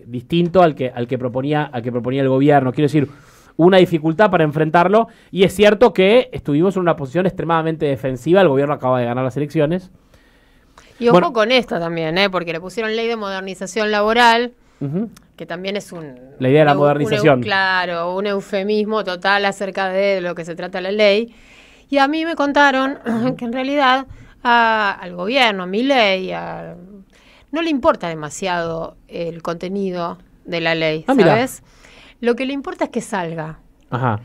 Distinto al que proponía el gobierno. Quiero decir, una dificultad para enfrentarlo. Y es cierto que estuvimos en una posición extremadamente defensiva. El gobierno acaba de ganar las elecciones. Y ojo con esto también, porque le pusieron ley de modernización laboral, que también es la idea de la modernización. Un eufemismo total acerca de lo que se trata la ley. Y a mí me contaron que en realidad al gobierno, a Milei, no le importa demasiado el contenido de la ley, ¿sabes? Lo que le importa es que salga. Ajá.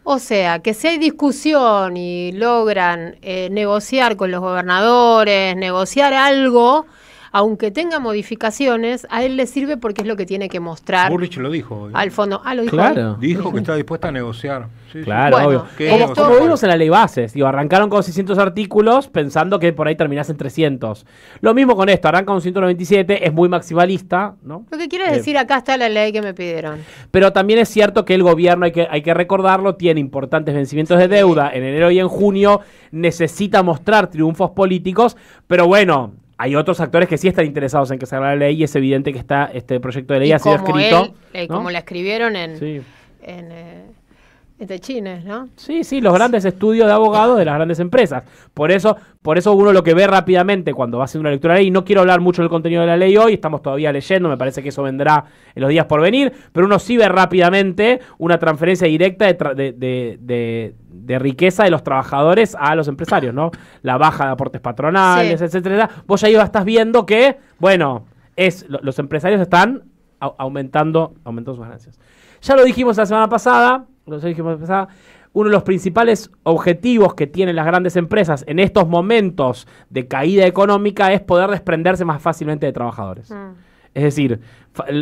O sea, que si hay discusión y logran negociar con los gobernadores, negociar algo, aunque tenga modificaciones, a él le sirve porque es lo que tiene que mostrar. Bullrich lo dijo hoy. Al fondo. Lo dijo Claro. hoy. Dijo que está dispuesta a negociar. Sí, Claro, Bueno, obvio. Como vimos en la ley bases, digo, arrancaron con 600 artículos pensando que por ahí terminasen 300. Lo mismo con esto, arranca con 197, es muy maximalista, ¿no? Lo que quiere decir, acá está la ley que me pidieron. Pero también es cierto que el gobierno, hay que recordarlo, tiene importantes vencimientos de deuda en enero y en junio, necesita mostrar triunfos políticos, pero bueno, hay otros actores que sí están interesados en que se haga la ley y es evidente que este proyecto de ley ha sido escrito. ¿No? Como la escribieron Sí. en Techines, ¿no? Sí, los grandes estudios de abogados de las grandes empresas. Por eso uno lo que ve rápidamente cuando va haciendo una lectura de ley, y no quiero hablar mucho del contenido de la ley hoy, estamos todavía leyendo, me parece que eso vendrá en los días por venir, pero uno sí ve rápidamente una transferencia directa de riqueza de los trabajadores a los empresarios, ¿no? La baja de aportes patronales, etcétera. Vos ya estás viendo que, bueno, los empresarios están aumentando sus ganancias. Ya lo dijimos la semana pasada, uno de los principales objetivos que tienen las grandes empresas en estos momentos de caída económica es poder desprenderse más fácilmente de trabajadores. Es decir,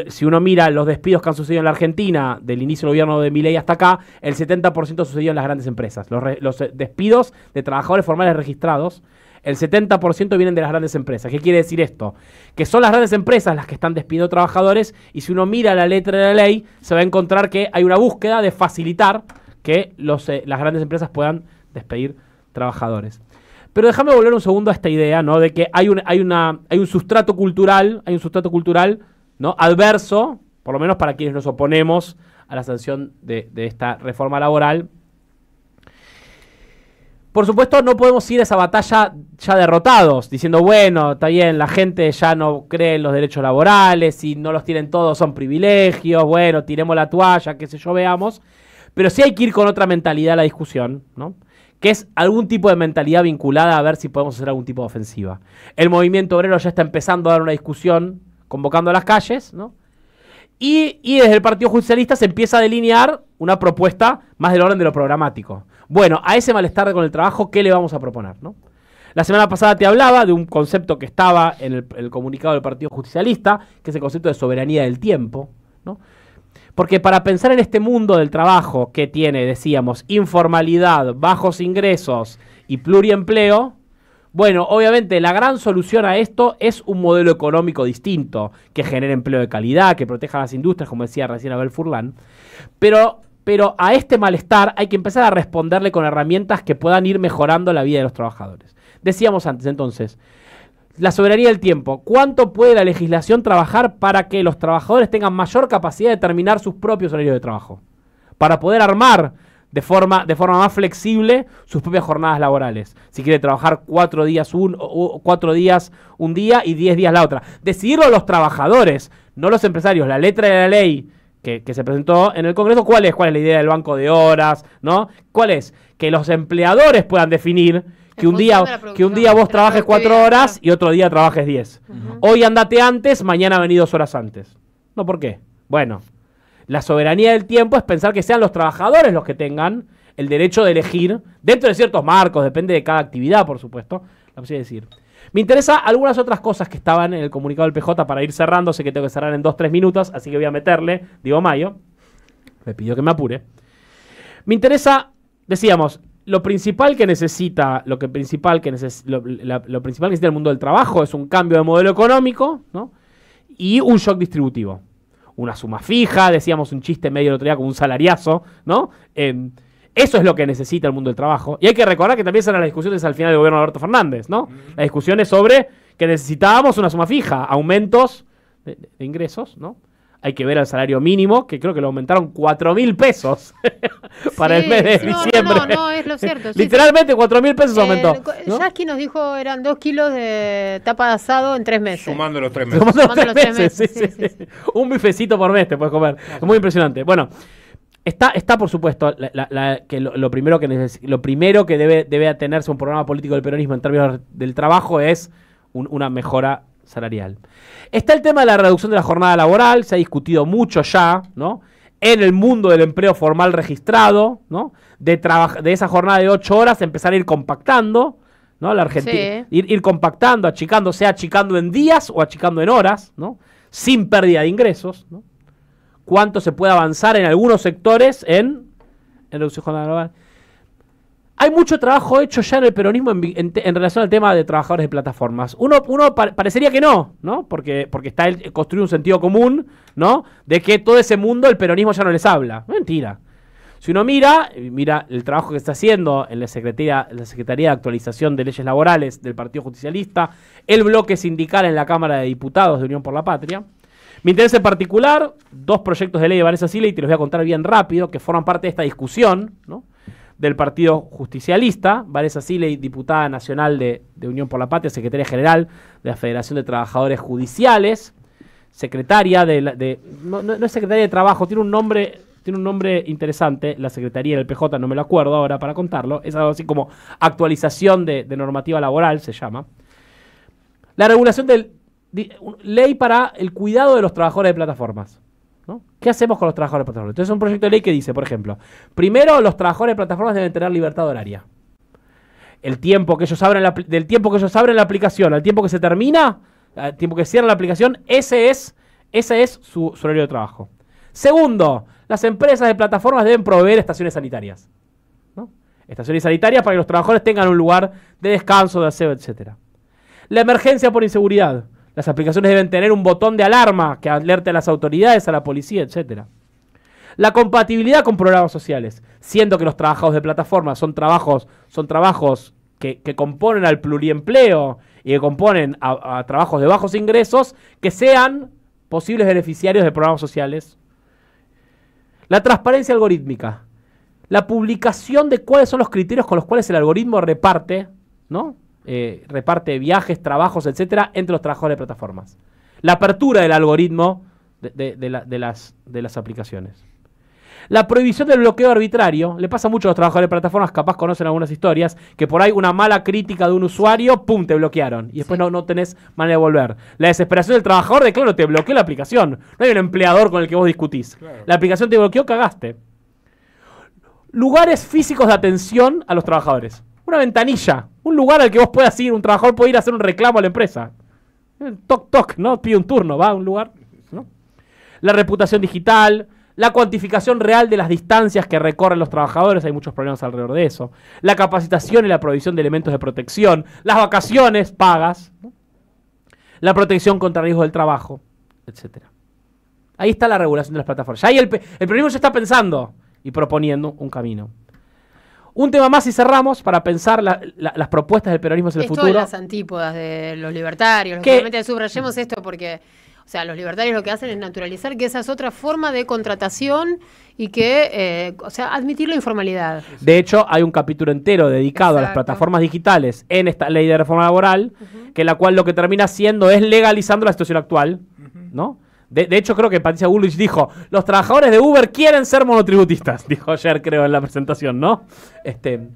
si uno mira los despidos que han sucedido en la Argentina del inicio del gobierno de Milei hasta acá, el 70% sucedió en las grandes empresas. Los despidos de trabajadores formales registrados, el 70% vienen de las grandes empresas. ¿Qué quiere decir esto? Que son las grandes empresas las que están despidiendo trabajadores y si uno mira la letra de la ley, se va a encontrar que hay una búsqueda de facilitar que las grandes empresas puedan despedir trabajadores. Pero déjame volver un segundo a esta idea, ¿no? De que hay un sustrato cultural, ¿no? Adverso, por lo menos para quienes nos oponemos a la sanción de esta reforma laboral. Por supuesto, no podemos ir a esa batalla ya derrotados, diciendo, bueno, está bien, la gente ya no cree en los derechos laborales, y no los tienen todos, son privilegios, bueno, tiremos la toalla, qué sé yo, veamos. Pero sí hay que ir con otra mentalidad a la discusión, ¿no? Que es algún tipo de mentalidad vinculada a ver si podemos hacer algún tipo de ofensiva. El movimiento obrero ya está empezando a dar una discusión, convocando a las calles, ¿no? Y desde el Partido Justicialista se empieza a delinear una propuesta más del orden de lo programático. Bueno, a ese malestar con el trabajo, ¿qué le vamos a proponer, no? La semana pasada te hablaba de un concepto que estaba en el comunicado del Partido Justicialista, que es el concepto de soberanía del tiempo, ¿no? Porque para pensar en este mundo del trabajo que tiene, decíamos, informalidad, bajos ingresos y pluriempleo, bueno, obviamente la gran solución a esto es un modelo económico distinto, que genere empleo de calidad, que proteja las industrias, como decía recién Abel Furlan, pero a este malestar hay que empezar a responderle con herramientas que puedan ir mejorando la vida de los trabajadores. Decíamos antes, entonces, la soberanía del tiempo. ¿Cuánto puede la legislación trabajar para que los trabajadores tengan mayor capacidad de determinar sus propios horarios de trabajo? Para poder armar de forma más flexible sus propias jornadas laborales. Si quiere trabajar 4 días un día y 10 días la otra. Decidirlo los trabajadores, no los empresarios. La letra de la ley que se presentó en el Congreso, ¿cuál es? ¿Cuál es la idea del banco de horas? ¿No? ¿Cuál es? Que los empleadores puedan definir que un día vos trabajes 4 horas y otro día trabajes 10. Hoy andate antes, mañana vení 2 horas antes. ¿No? ¿Por qué? Bueno, la soberanía del tiempo es pensar que sean los trabajadores los que tengan el derecho de elegir, dentro de ciertos marcos, depende de cada actividad, por supuesto, la posibilidad de decir. Me interesa algunas otras cosas que estaban en el comunicado del PJ para ir cerrando, sé que tengo que cerrar en 2-3 minutos, así que voy a meterle, Diego Mayo, me pidió que me apure. Me interesa, decíamos, lo principal que necesita el mundo del trabajo es un cambio de modelo económico, ¿no? Y un shock distributivo. Una suma fija, decíamos un chiste medio el otro día como un salariazo, ¿no? Eso es lo que necesita el mundo del trabajo. Y hay que recordar que también eran las discusiones al final del gobierno de Alberto Fernández, ¿no? Las discusiones sobre que necesitábamos una suma fija, aumentos de ingresos, ¿no? Hay que ver el salario mínimo, que creo que lo aumentaron 4.000 pesos para el mes de diciembre. No, es lo cierto. Literalmente 4.000 pesos aumentó, ¿no? Yasky nos dijo eran 2 kilos de tapa de asado en 3 meses. Sumando los 3 meses. Sumando los 3 meses. Sí. Un bifecito por mes te puedes comer. Es muy impresionante. Bueno, Está por supuesto, lo primero que debe atenerse un programa político del peronismo en términos del trabajo es una mejora salarial. Está el tema de la reducción de la jornada laboral, se ha discutido mucho ya, ¿no? En el mundo del empleo formal registrado, ¿no? De esa jornada de 8 horas empezar a ir compactando, ¿no? La Argentina, ir compactando, achicando, sea achicando en días o achicando en horas, ¿no? Sin pérdida de ingresos, ¿no? Cuánto se puede avanzar en algunos sectores en reducción de jornada laboral. Hay mucho trabajo hecho ya en el peronismo en relación al tema de trabajadores de plataformas. Uno parecería que no, ¿no? Porque está construido un sentido común, ¿no? De que todo ese mundo el peronismo ya no les habla. Mentira. Si uno mira el trabajo que está haciendo en la Secretaría de Actualización de Leyes Laborales del Partido Justicialista, el bloque sindical en la Cámara de Diputados de Unión por la Patria. Me interesa en particular 2 proyectos de ley de Vanessa Siley, y te los voy a contar bien rápido, que forman parte de esta discusión, ¿no? Del Partido Justicialista. Vanessa Siley, diputada nacional de Unión por la Patria, secretaria general de la Federación de Trabajadores Judiciales, secretaria no es secretaria de Trabajo, tiene un nombre interesante, la secretaría del PJ, no me lo acuerdo ahora para contarlo, es algo así como actualización de normativa laboral, se llama. La regulación ley para el cuidado de los trabajadores de plataformas, ¿no? ¿Qué hacemos con los trabajadores de plataformas? Entonces es un proyecto de ley que dice, por ejemplo, primero los trabajadores de plataformas deben tener libertad horaria. El tiempo que ellos abren del tiempo que ellos abren la aplicación al tiempo que se termina, al tiempo que cierran la aplicación, ese es su horario de trabajo. Segundo, las empresas de plataformas deben proveer estaciones sanitarias, ¿no? Estaciones sanitarias para que los trabajadores tengan un lugar de descanso, de aseo, etc. La emergencia por inseguridad. Las aplicaciones deben tener un botón de alarma que alerte a las autoridades, a la policía, etc. La compatibilidad con programas sociales, siendo que los trabajos de plataforma son trabajos que componen al pluriempleo y que componen a trabajos de bajos ingresos, que sean posibles beneficiarios de programas sociales. La transparencia algorítmica, la publicación de cuáles son los criterios con los cuales el algoritmo reparte, ¿no? Reparte viajes, trabajos, etcétera, entre los trabajadores de plataformas. La apertura del algoritmo de las aplicaciones. La prohibición del bloqueo arbitrario. Le pasa mucho a los trabajadores de plataformas, capaz conocen algunas historias, que por ahí una mala crítica de un usuario, ¡pum!, te bloquearon. Y después no tenés manera de volver. La desesperación del trabajador de, claro, te bloqueó la aplicación. No hay un empleador con el que vos discutís. Claro. La aplicación te bloqueó, cagaste. Lugares físicos de atención a los trabajadores. Una ventanilla, un lugar al que vos puedas ir, un trabajador puede ir a hacer un reclamo a la empresa. Toc, toc, ¿no? Pide un turno, va a un lugar, ¿no? La reputación digital, la cuantificación real de las distancias que recorren los trabajadores, hay muchos problemas alrededor de eso. La capacitación y la provisión de elementos de protección, las vacaciones pagas, ¿no? La protección contra riesgos del trabajo, etc. Ahí está la regulación de las plataformas. Ya ahí el peronismo ya está pensando y proponiendo un camino. Un tema más y cerramos para pensar las propuestas del peronismo hacia el futuro. Esto es las antípodas de los libertarios. Lógicamente subrayemos esto porque, o sea, los libertarios lo que hacen es naturalizar que esa es otra forma de contratación y que, o sea, admitir la informalidad. De hecho, hay un capítulo entero dedicado a las plataformas digitales en esta ley de reforma laboral, que la cual lo que termina haciendo es legalizando la situación actual, ¿no? De hecho, creo que Patricia Bullrich dijo, los trabajadores de Uber quieren ser monotributistas, dijo ayer, creo, en la presentación, ¿no? Pero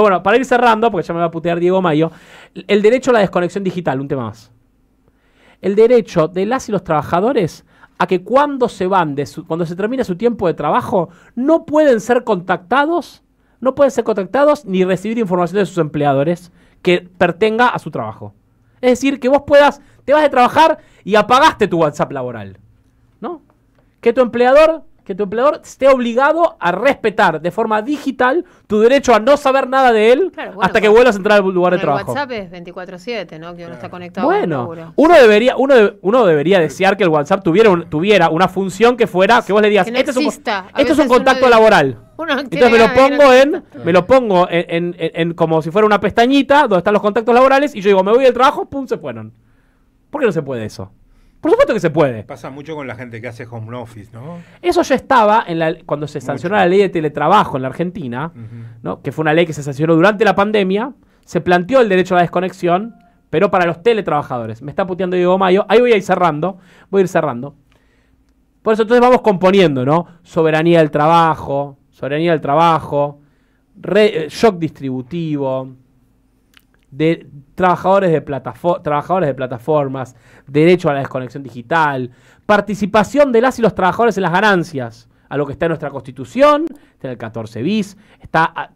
bueno, para ir cerrando, porque ya me va a putear Diego Mayo, el derecho a la desconexión digital, un tema más. El derecho de las y los trabajadores a que cuando se termina su tiempo de trabajo, no pueden ser contactados ni recibir información de sus empleadores que pertenga a su trabajo. Es decir, que vos te vas de trabajar y apagaste tu WhatsApp laboral, ¿no? Que tu empleador esté obligado a respetar de forma digital tu derecho a no saber nada de él, claro, bueno, hasta que vuelvas a entrar al lugar de trabajo. El WhatsApp es 24/7, ¿no? Que uno está conectado. Bueno, uno debería desear que el WhatsApp tuviera una función que fuera, que vos le digas, que no este es un contacto laboral. Entonces me lo pongo en como si fuera una pestañita donde están los contactos laborales y yo digo, me voy del trabajo, pum, se fueron. ¿Por qué no se puede eso? Por supuesto que se puede. Pasa mucho con la gente que hace home office, ¿no? Eso ya estaba cuando se sancionó la ley de teletrabajo en la Argentina, ¿no? Que fue una ley que se sancionó durante la pandemia. Se planteó el derecho a la desconexión, pero para los teletrabajadores. Me está puteando Diego Mayo. Ahí voy a ir cerrando. Por eso entonces vamos componiendo, ¿no? Soberanía del trabajo, shock distributivo, de trabajadores de plataformas, derecho a la desconexión digital, participación de las y los trabajadores en las ganancias, a lo que está en nuestra Constitución, está en el 14 bis,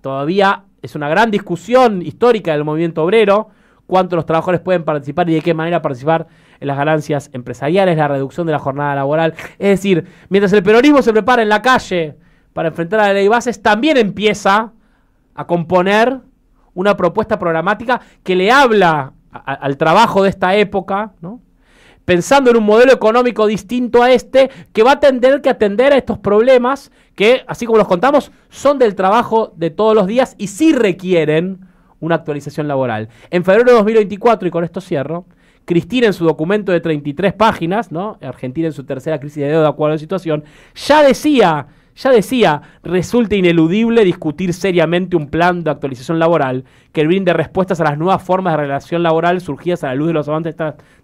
todavía es una gran discusión histórica del movimiento obrero, cuánto los trabajadores pueden participar y de qué manera participar en las ganancias empresariales, la reducción de la jornada laboral. Es decir, mientras el peronismo se prepara en la calle para enfrentar a la ley Bases, también empieza a componer una propuesta programática que le habla al trabajo de esta época, ¿no? Pensando en un modelo económico distinto a este, que va a tener que atender a estos problemas que, así como los contamos, son del trabajo de todos los días y sí requieren una actualización laboral. En febrero de 2024, y con esto cierro, Cristina en su documento de 33 páginas, ¿no? Argentina en su tercera crisis de deuda, cuadro de situación, ya decía, resulta ineludible discutir seriamente un plan de actualización laboral que brinde respuestas a las nuevas formas de relación laboral surgidas a la luz de los avances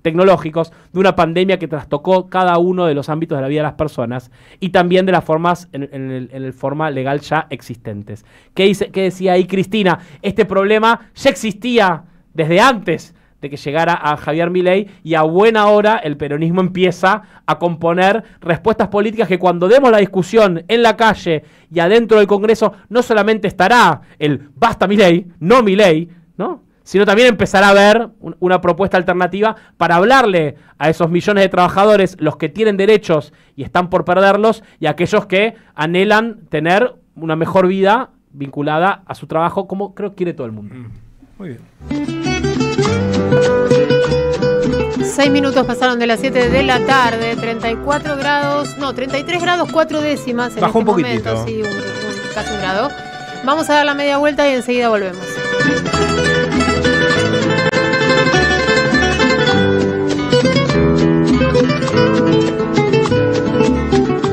tecnológicos de una pandemia que trastocó cada uno de los ámbitos de la vida de las personas y también de las formas en el forma legal ya existentes. ¿Qué decía ahí Cristina? Este problema ya existía desde antes de que llegara a Javier Milei, y a buena hora el peronismo empieza a componer respuestas políticas que cuando demos la discusión en la calle y adentro del Congreso no solamente estará el basta Milei, no Milei, ¿no? Sino también empezará a haber una propuesta alternativa para hablarle a esos millones de trabajadores, los que tienen derechos y están por perderlos, y aquellos que anhelan tener una mejor vida vinculada a su trabajo, como creo que quiere todo el mundo. Muy bien. 6 minutos pasaron de las 7 de la tarde, 34 grados, no, 33 grados 4 décimas en Bajó este un poquitito. momento, sí, casi un grado. Vamos a dar la media vuelta y enseguida volvemos.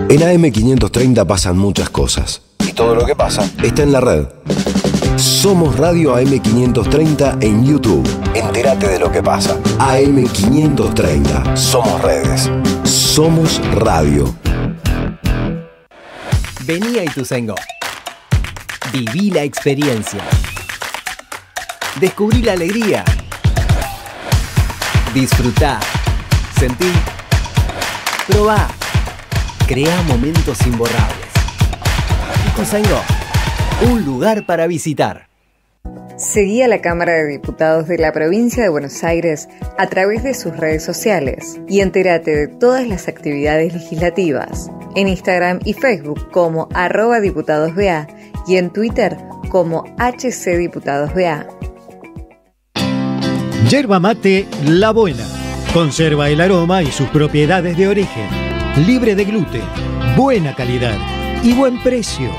En AM530 pasan muchas cosas. Y todo lo que pasa está en la red. Somos Radio AM530 en YouTube. Entérate de lo que pasa. AM530. Somos redes. Somos radio. Vení a Ituzaingó. Viví la experiencia. Descubrí la alegría. Disfrutá. Sentí. Probá. Crea momentos imborrables. Ituzaingó. Un lugar para visitar. Seguí a la Cámara de Diputados de la Provincia de Buenos Aires a través de sus redes sociales y entérate de todas las actividades legislativas en Instagram y Facebook como @diputadosBA y en Twitter como HCDiputadosBA. Yerba mate La Buena. Conserva el aroma y sus propiedades de origen. Libre de gluten, buena calidad y buen precio.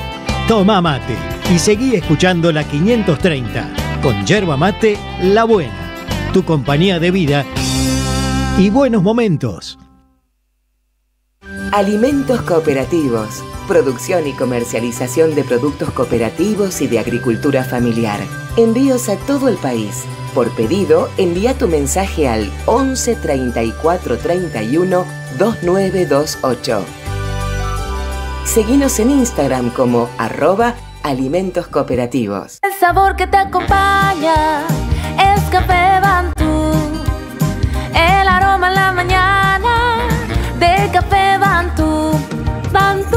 Toma mate y seguí escuchando la 530 con Yerba Mate La Buena, tu compañía de vida y buenos momentos. Alimentos cooperativos, producción y comercialización de productos cooperativos y de agricultura familiar. Envíos a todo el país. Por pedido, envía tu mensaje al 11 34 31 2928. Seguinos en Instagram como @alimentoscooperativos. El sabor que te acompaña es Café Bantú. El aroma en la mañana de Café Bantú. Bantú.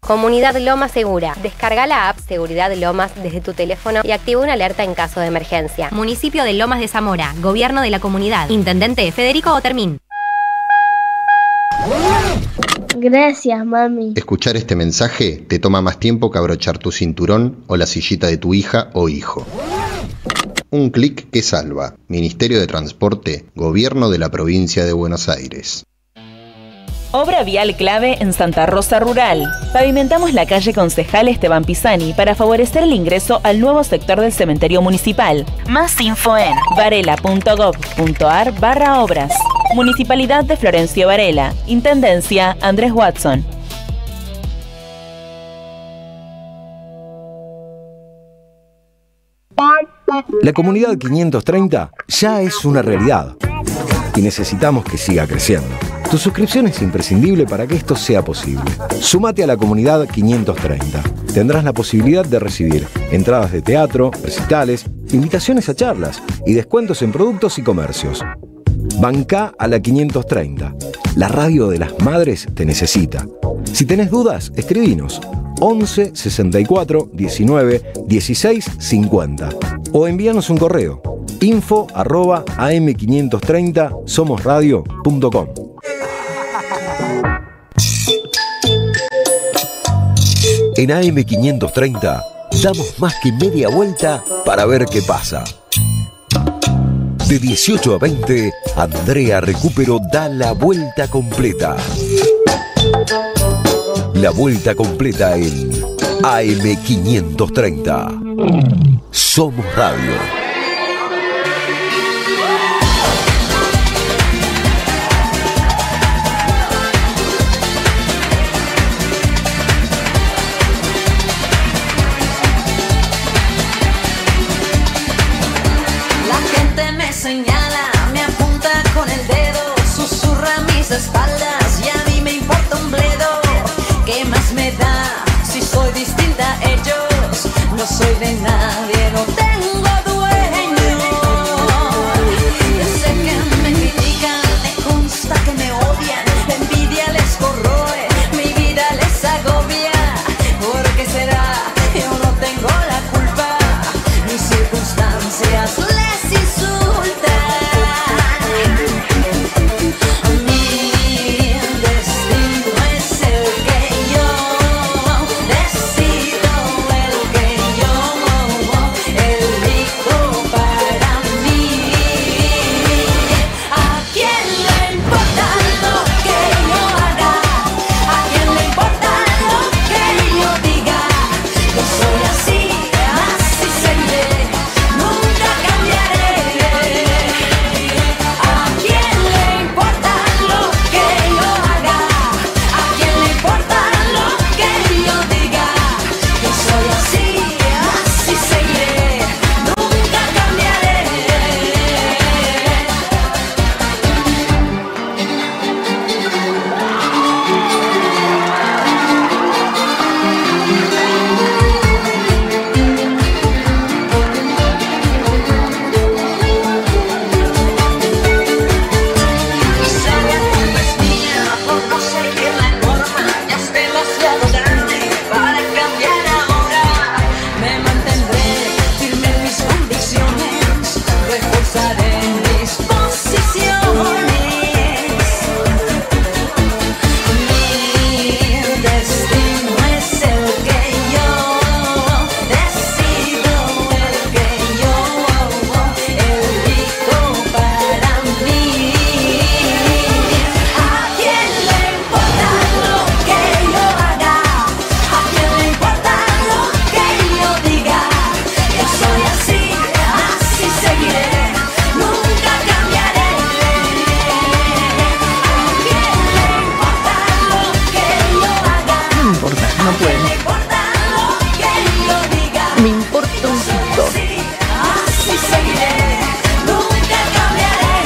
Comunidad Lomas Segura. Descarga la app Seguridad Lomas desde tu teléfono y activa una alerta en caso de emergencia. Municipio de Lomas de Zamora. Gobierno de la comunidad. Intendente Federico Otermín. Gracias, mami. Escuchar este mensaje te toma más tiempo que abrochar tu cinturón o la sillita de tu hija o hijo. Un clic que salva. Ministerio de Transporte, Gobierno de la Provincia de Buenos Aires. Obra vial clave en Santa Rosa Rural. Pavimentamos la calle Concejal Esteban Pisani para favorecer el ingreso al nuevo sector del cementerio municipal. Más info en varela.gov.ar/obras. Municipalidad de Florencio Varela. Intendencia Andrés Watson. La comunidad 530 ya es una realidad. y necesitamos que siga creciendo. Tu suscripción es imprescindible para que esto sea posible. Sumate a la comunidad 530. Tendrás la posibilidad de recibir entradas de teatro, recitales, invitaciones a charlas y descuentos en productos y comercios. Bancá a la 530. La radio de las madres te necesita. Si tenés dudas, escribinos 11 64 19 16 50 o envíanos un correo info@am530somosradio.com. En AM530 damos más que media vuelta para ver qué pasa. De 18 a 20, Andrea Recupero da la vuelta completa. La vuelta completa en AM530. Somos Radio. Señala, me apunta con el dedo, susurra mis espaldas y a mí me importa un bledo. ¿Qué más me da si soy distinta a ellos? No soy de nadie, no tengo dueño. Yo sé que me critican, me consta que me odian, la envidia les corroe, mi vida les agobia. ¿Por qué será? Yo no tengo la culpa, mis circunstancias les insultan.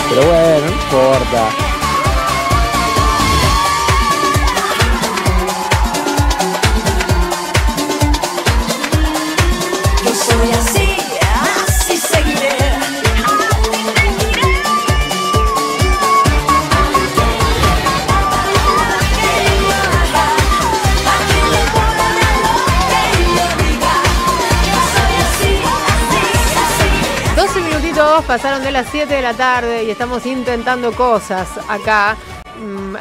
Pero bueno, no importa. Yo soy así, así seguiré. Pasaron de las 7 de la tarde y estamos intentando cosas acá.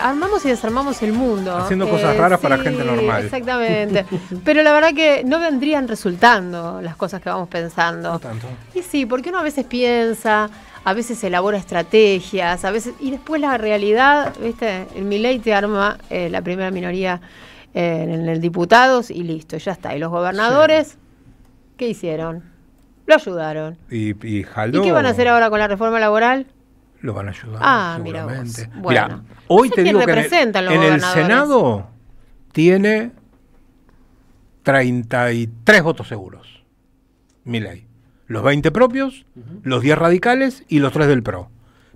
Armamos y desarmamos el mundo. Haciendo cosas raras para sí, gente normal. Exactamente. Pero la verdad que no vendrían resultando las cosas que vamos pensando. No tanto. Y sí, porque uno a veces piensa, a veces elabora estrategias, a veces y después la realidad, ¿viste? El Milei te arma la primera minoría en el diputados y listo, ya está. Y los gobernadores, sí. ¿Qué hicieron? Lo ayudaron. Y jaló. ¿Y qué van a hacer ahora con la reforma laboral? Lo van a ayudar. Ah, mira vos. Bueno, mirá, hoy te digo que en el Senado tiene 33 votos seguros. Milei. Los 20 propios, los 10 radicales y los 3 del PRO.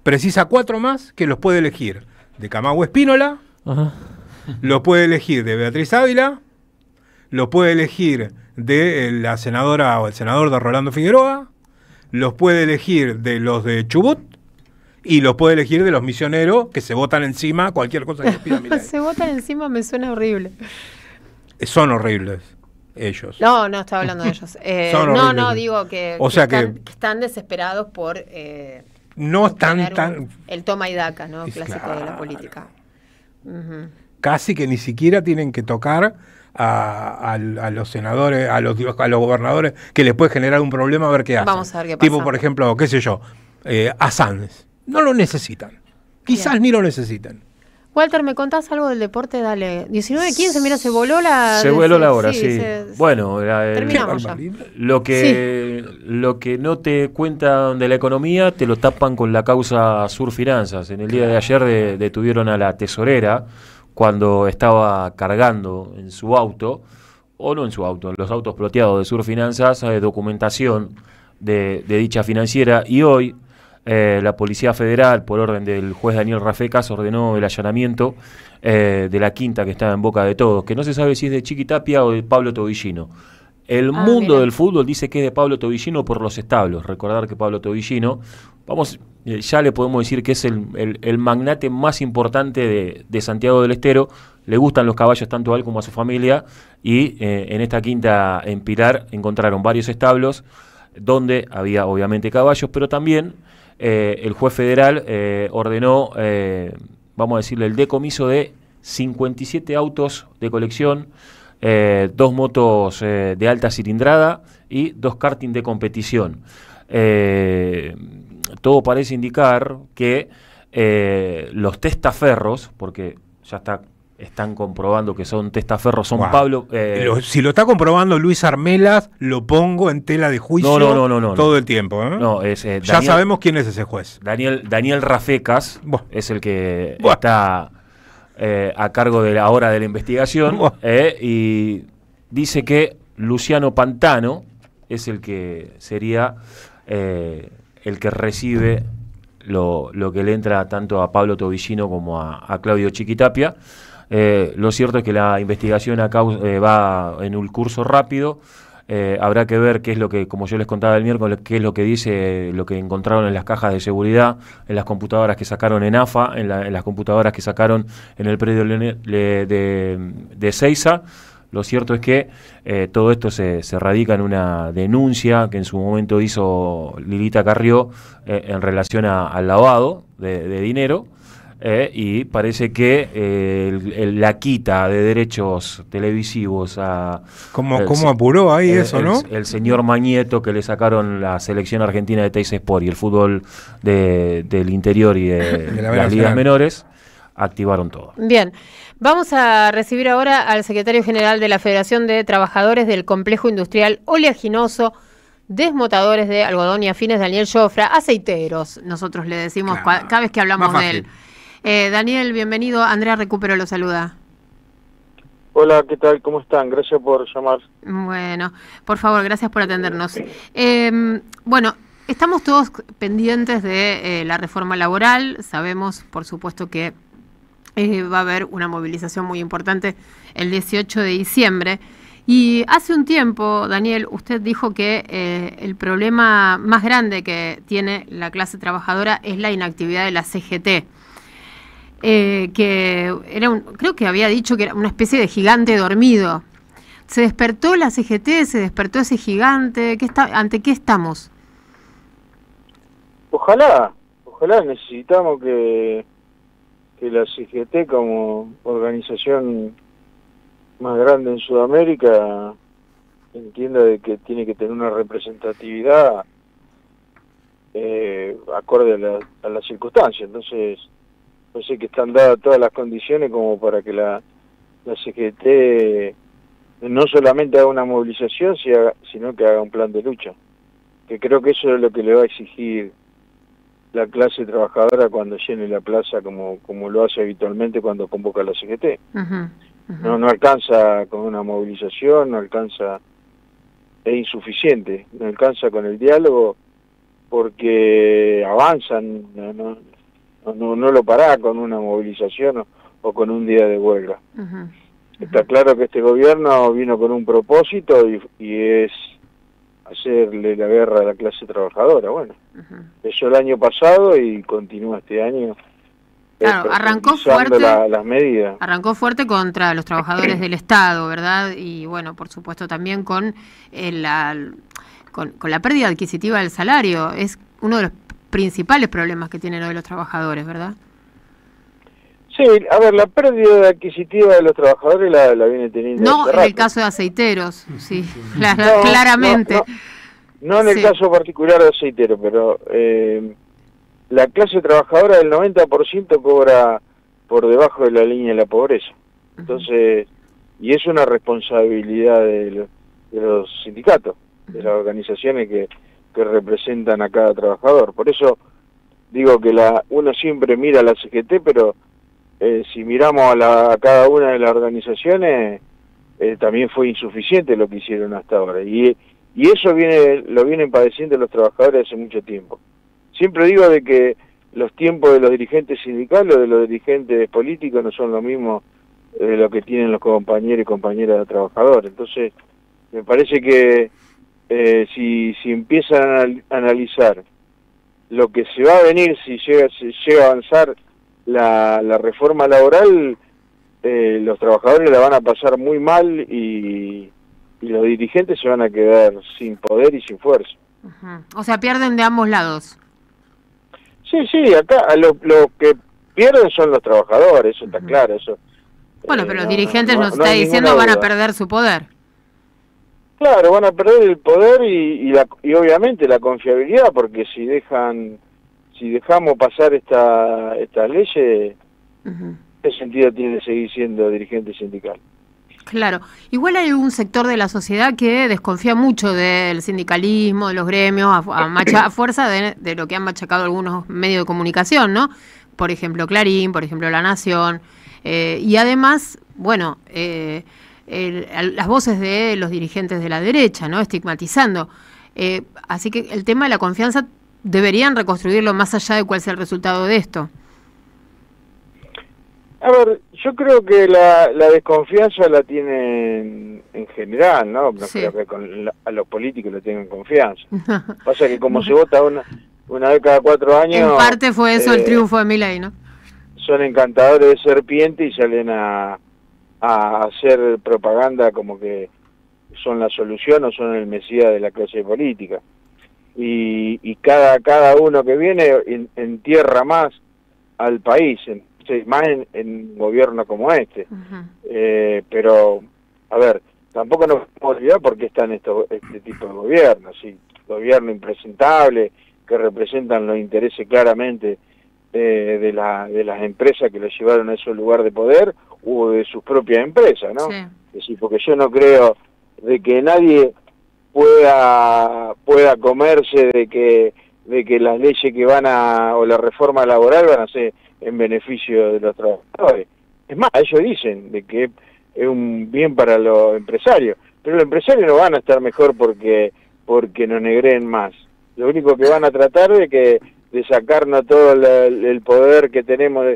precisa 4 más que los puede elegir de Camagüe Espínola, los puede elegir de Beatriz Ávila, los puede elegir de la senadora o el senador de Rolando Figueroa, los puede elegir de los de Chubut y los puede elegir de los misioneros que se votan encima cualquier cosa que les pida Milei. Se votan encima me suena horrible. Son horribles ellos. No, estaba hablando de ellos. No, digo que, o sea que están desesperados por no están tan el toma y daca, ¿no? Clásico de la política. Casi que ni siquiera tienen que tocar a los senadores, a los gobernadores, que les puede generar un problema, a ver qué hacen. Vamos a ver qué pasa. Tipo, por ejemplo, qué sé yo, a Sanz. No lo necesitan. Quizás ni lo necesiten. Walter, ¿me contás algo del deporte? Dale. 19:15, mira, se voló la... Se voló la hora, sí. Bueno, terminamos ya. Lo que no te cuentan de la economía te lo tapan con la causa Sur Finanzas. En el día de ayer detuvieron a la tesorera cuando estaba cargando en su auto, o no en su auto, en los autos ploteados de Sur Finanzas, documentación de dicha financiera, y hoy la Policía Federal, por orden del juez Daniel Rafecas, ordenó el allanamiento de la quinta que estaba en boca de todos, que no se sabe si es de Chiquitapia o de Pablo Tobillino. El mundo del fútbol dice que es de Pablo Tobillino por los establos. Recordar que Pablo Tobillino, ya le podemos decir que es el magnate más importante de Santiago del Estero. Le gustan los caballos tanto a él como a su familia, y en esta quinta en Pilar encontraron varios establos donde había obviamente caballos, pero también el juez federal ordenó, vamos a decirle, el decomiso de 57 autos de colección, 2 motos de alta cilindrada y 2 karting de competición. Todo parece indicar que los testaferros, porque ya están comprobando que son testaferros, son Pablo... si lo está comprobando Luis Armelas, lo pongo en tela de juicio todo el tiempo. No, ya sabemos quién es ese juez. Daniel Rafecas es el que está a cargo de la investigación, y dice que Luciano Pantano es el que sería el que recibe lo que le entra tanto a Pablo Tobillino como a Claudio Chiquitapia. Lo cierto es que la investigación va en un curso rápido. Habrá que ver qué es lo que, como yo les contaba el miércoles, qué es lo que dice, lo que encontraron en las cajas de seguridad, en las computadoras que sacaron en AFA, en las computadoras que sacaron en el predio de Seiza. Lo cierto es que todo esto se radica en una denuncia que en su momento hizo Lilita Carrió en relación al lavado de dinero. Y parece que la quita de derechos televisivos a... ¿Cómo apuró ahí eso, no? El señor Mañeto, que le sacaron la selección argentina de Teis Sport y el fútbol del interior y de las ligas menores, activaron todo. Bien, vamos a recibir ahora al secretario general de la Federación de Trabajadores del Complejo Industrial Oleaginoso, Desmotadores de Algodón y Afines, Daniel Jofra, aceiteros, nosotros le decimos cada vez que hablamos de él. Daniel, bienvenido. Andrea Recupero lo saluda. Hola, ¿qué tal? ¿Cómo están? Gracias por llamar. Bueno, por favor, gracias por atendernos. Bueno, estamos todos pendientes de la reforma laboral. Sabemos, por supuesto, que va a haber una movilización muy importante el 18 de diciembre. Y hace un tiempo, Daniel, usted dijo que el problema más grande que tiene la clase trabajadora es la inactividad de la CGT. Que era creo que había dicho que era una especie de gigante dormido. ¿Se despertó la CGT? ¿Se despertó ese gigante? ¿Ante qué estamos? Ojalá necesitamos que la CGT, como organización más grande en Sudamérica, entienda de que tiene que tener una representatividad acorde a las circunstancias. Entonces, no sé que están dadas todas las condiciones como para que la CGT no solamente haga una movilización, sino que haga un plan de lucha. Que creo que eso es lo que le va a exigir la clase trabajadora cuando llene la plaza, como lo hace habitualmente cuando convoca a la CGT. No alcanza con una movilización, no alcanza, es insuficiente, no alcanza con el diálogo, porque avanzan, no lo pará con una movilización o con un día de huelga. Está claro que este gobierno vino con un propósito y es hacerle la guerra a la clase trabajadora. Bueno, eso el año pasado y continúa este año. Claro, arrancó fuerte, las medidas. Arrancó fuerte contra los trabajadores del Estado, ¿verdad? Y bueno, por supuesto también con la pérdida adquisitiva del salario. Es uno de los principales problemas que tienen hoy los trabajadores, ¿verdad? Sí, a ver, la pérdida adquisitiva de los trabajadores la viene teniendo. No en el caso de aceiteros, sí, claramente. No en el caso particular de aceiteros, pero la clase trabajadora del 90% cobra por debajo de la línea de la pobreza. Entonces, y es una responsabilidad de los sindicatos, de las organizaciones que representan a cada trabajador. Por eso digo que uno siempre mira a la CGT, pero si miramos a cada una de las organizaciones, también fue insuficiente lo que hicieron hasta ahora. Y eso lo vienen padeciendo los trabajadores hace mucho tiempo. Siempre digo de que los tiempos de los dirigentes sindicales o de los dirigentes políticos no son lo mismo de lo que tienen los compañeros y compañeras de trabajadores. Entonces, me parece que si empiezan a analizar lo que se va a venir, si llega a avanzar la reforma laboral, los trabajadores la van a pasar muy mal y los dirigentes se van a quedar sin poder y sin fuerza. O sea, pierden de ambos lados. Sí, acá lo que pierden son los trabajadores, eso está claro. Eso. Bueno, pero los dirigentes nos está diciendo van a perder su poder. Claro, van a perder el poder y obviamente la confiabilidad, porque si dejamos pasar estas leyes, ¿qué sentido tiene seguir siendo dirigente sindical? Claro. Igual hay un sector de la sociedad que desconfía mucho del sindicalismo, de los gremios, a fuerza de lo que han machacado algunos medios de comunicación, ¿no? Por ejemplo, Clarín, por ejemplo, La Nación. Y además, bueno, las voces de los dirigentes de la derecha, ¿no? Estigmatizando. Así que el tema de la confianza deberían reconstruirlo más allá de cuál sea el resultado de esto. A ver, yo creo que la desconfianza la tienen en general, ¿no? No creo que a los políticos le tengan confianza. Pasa que como se vota una vez cada 4 años... En parte fue eso el triunfo de Milei, ¿no? Son encantadores de serpiente y salen a hacer propaganda como que son la solución o son el mesías de la clase política. Y cada uno que viene entierra más al país, más en un gobierno como este. Pero, a ver, tampoco nos podemos olvidar por qué están este tipo de gobiernos, ¿sí? Gobierno impresentable, que representan los intereses claramente de las empresas que los llevaron a ese lugar de poder o de sus propias empresas, ¿no? Es decir, porque yo no creo de que nadie pueda comerse de que las leyes que o la reforma laboral van a ser en beneficio de los trabajadores. Es más, ellos dicen de que es un bien para los empresarios, pero los empresarios no van a estar mejor porque nos negreen más. Lo único que van a tratar de sacarnos todo el poder que tenemos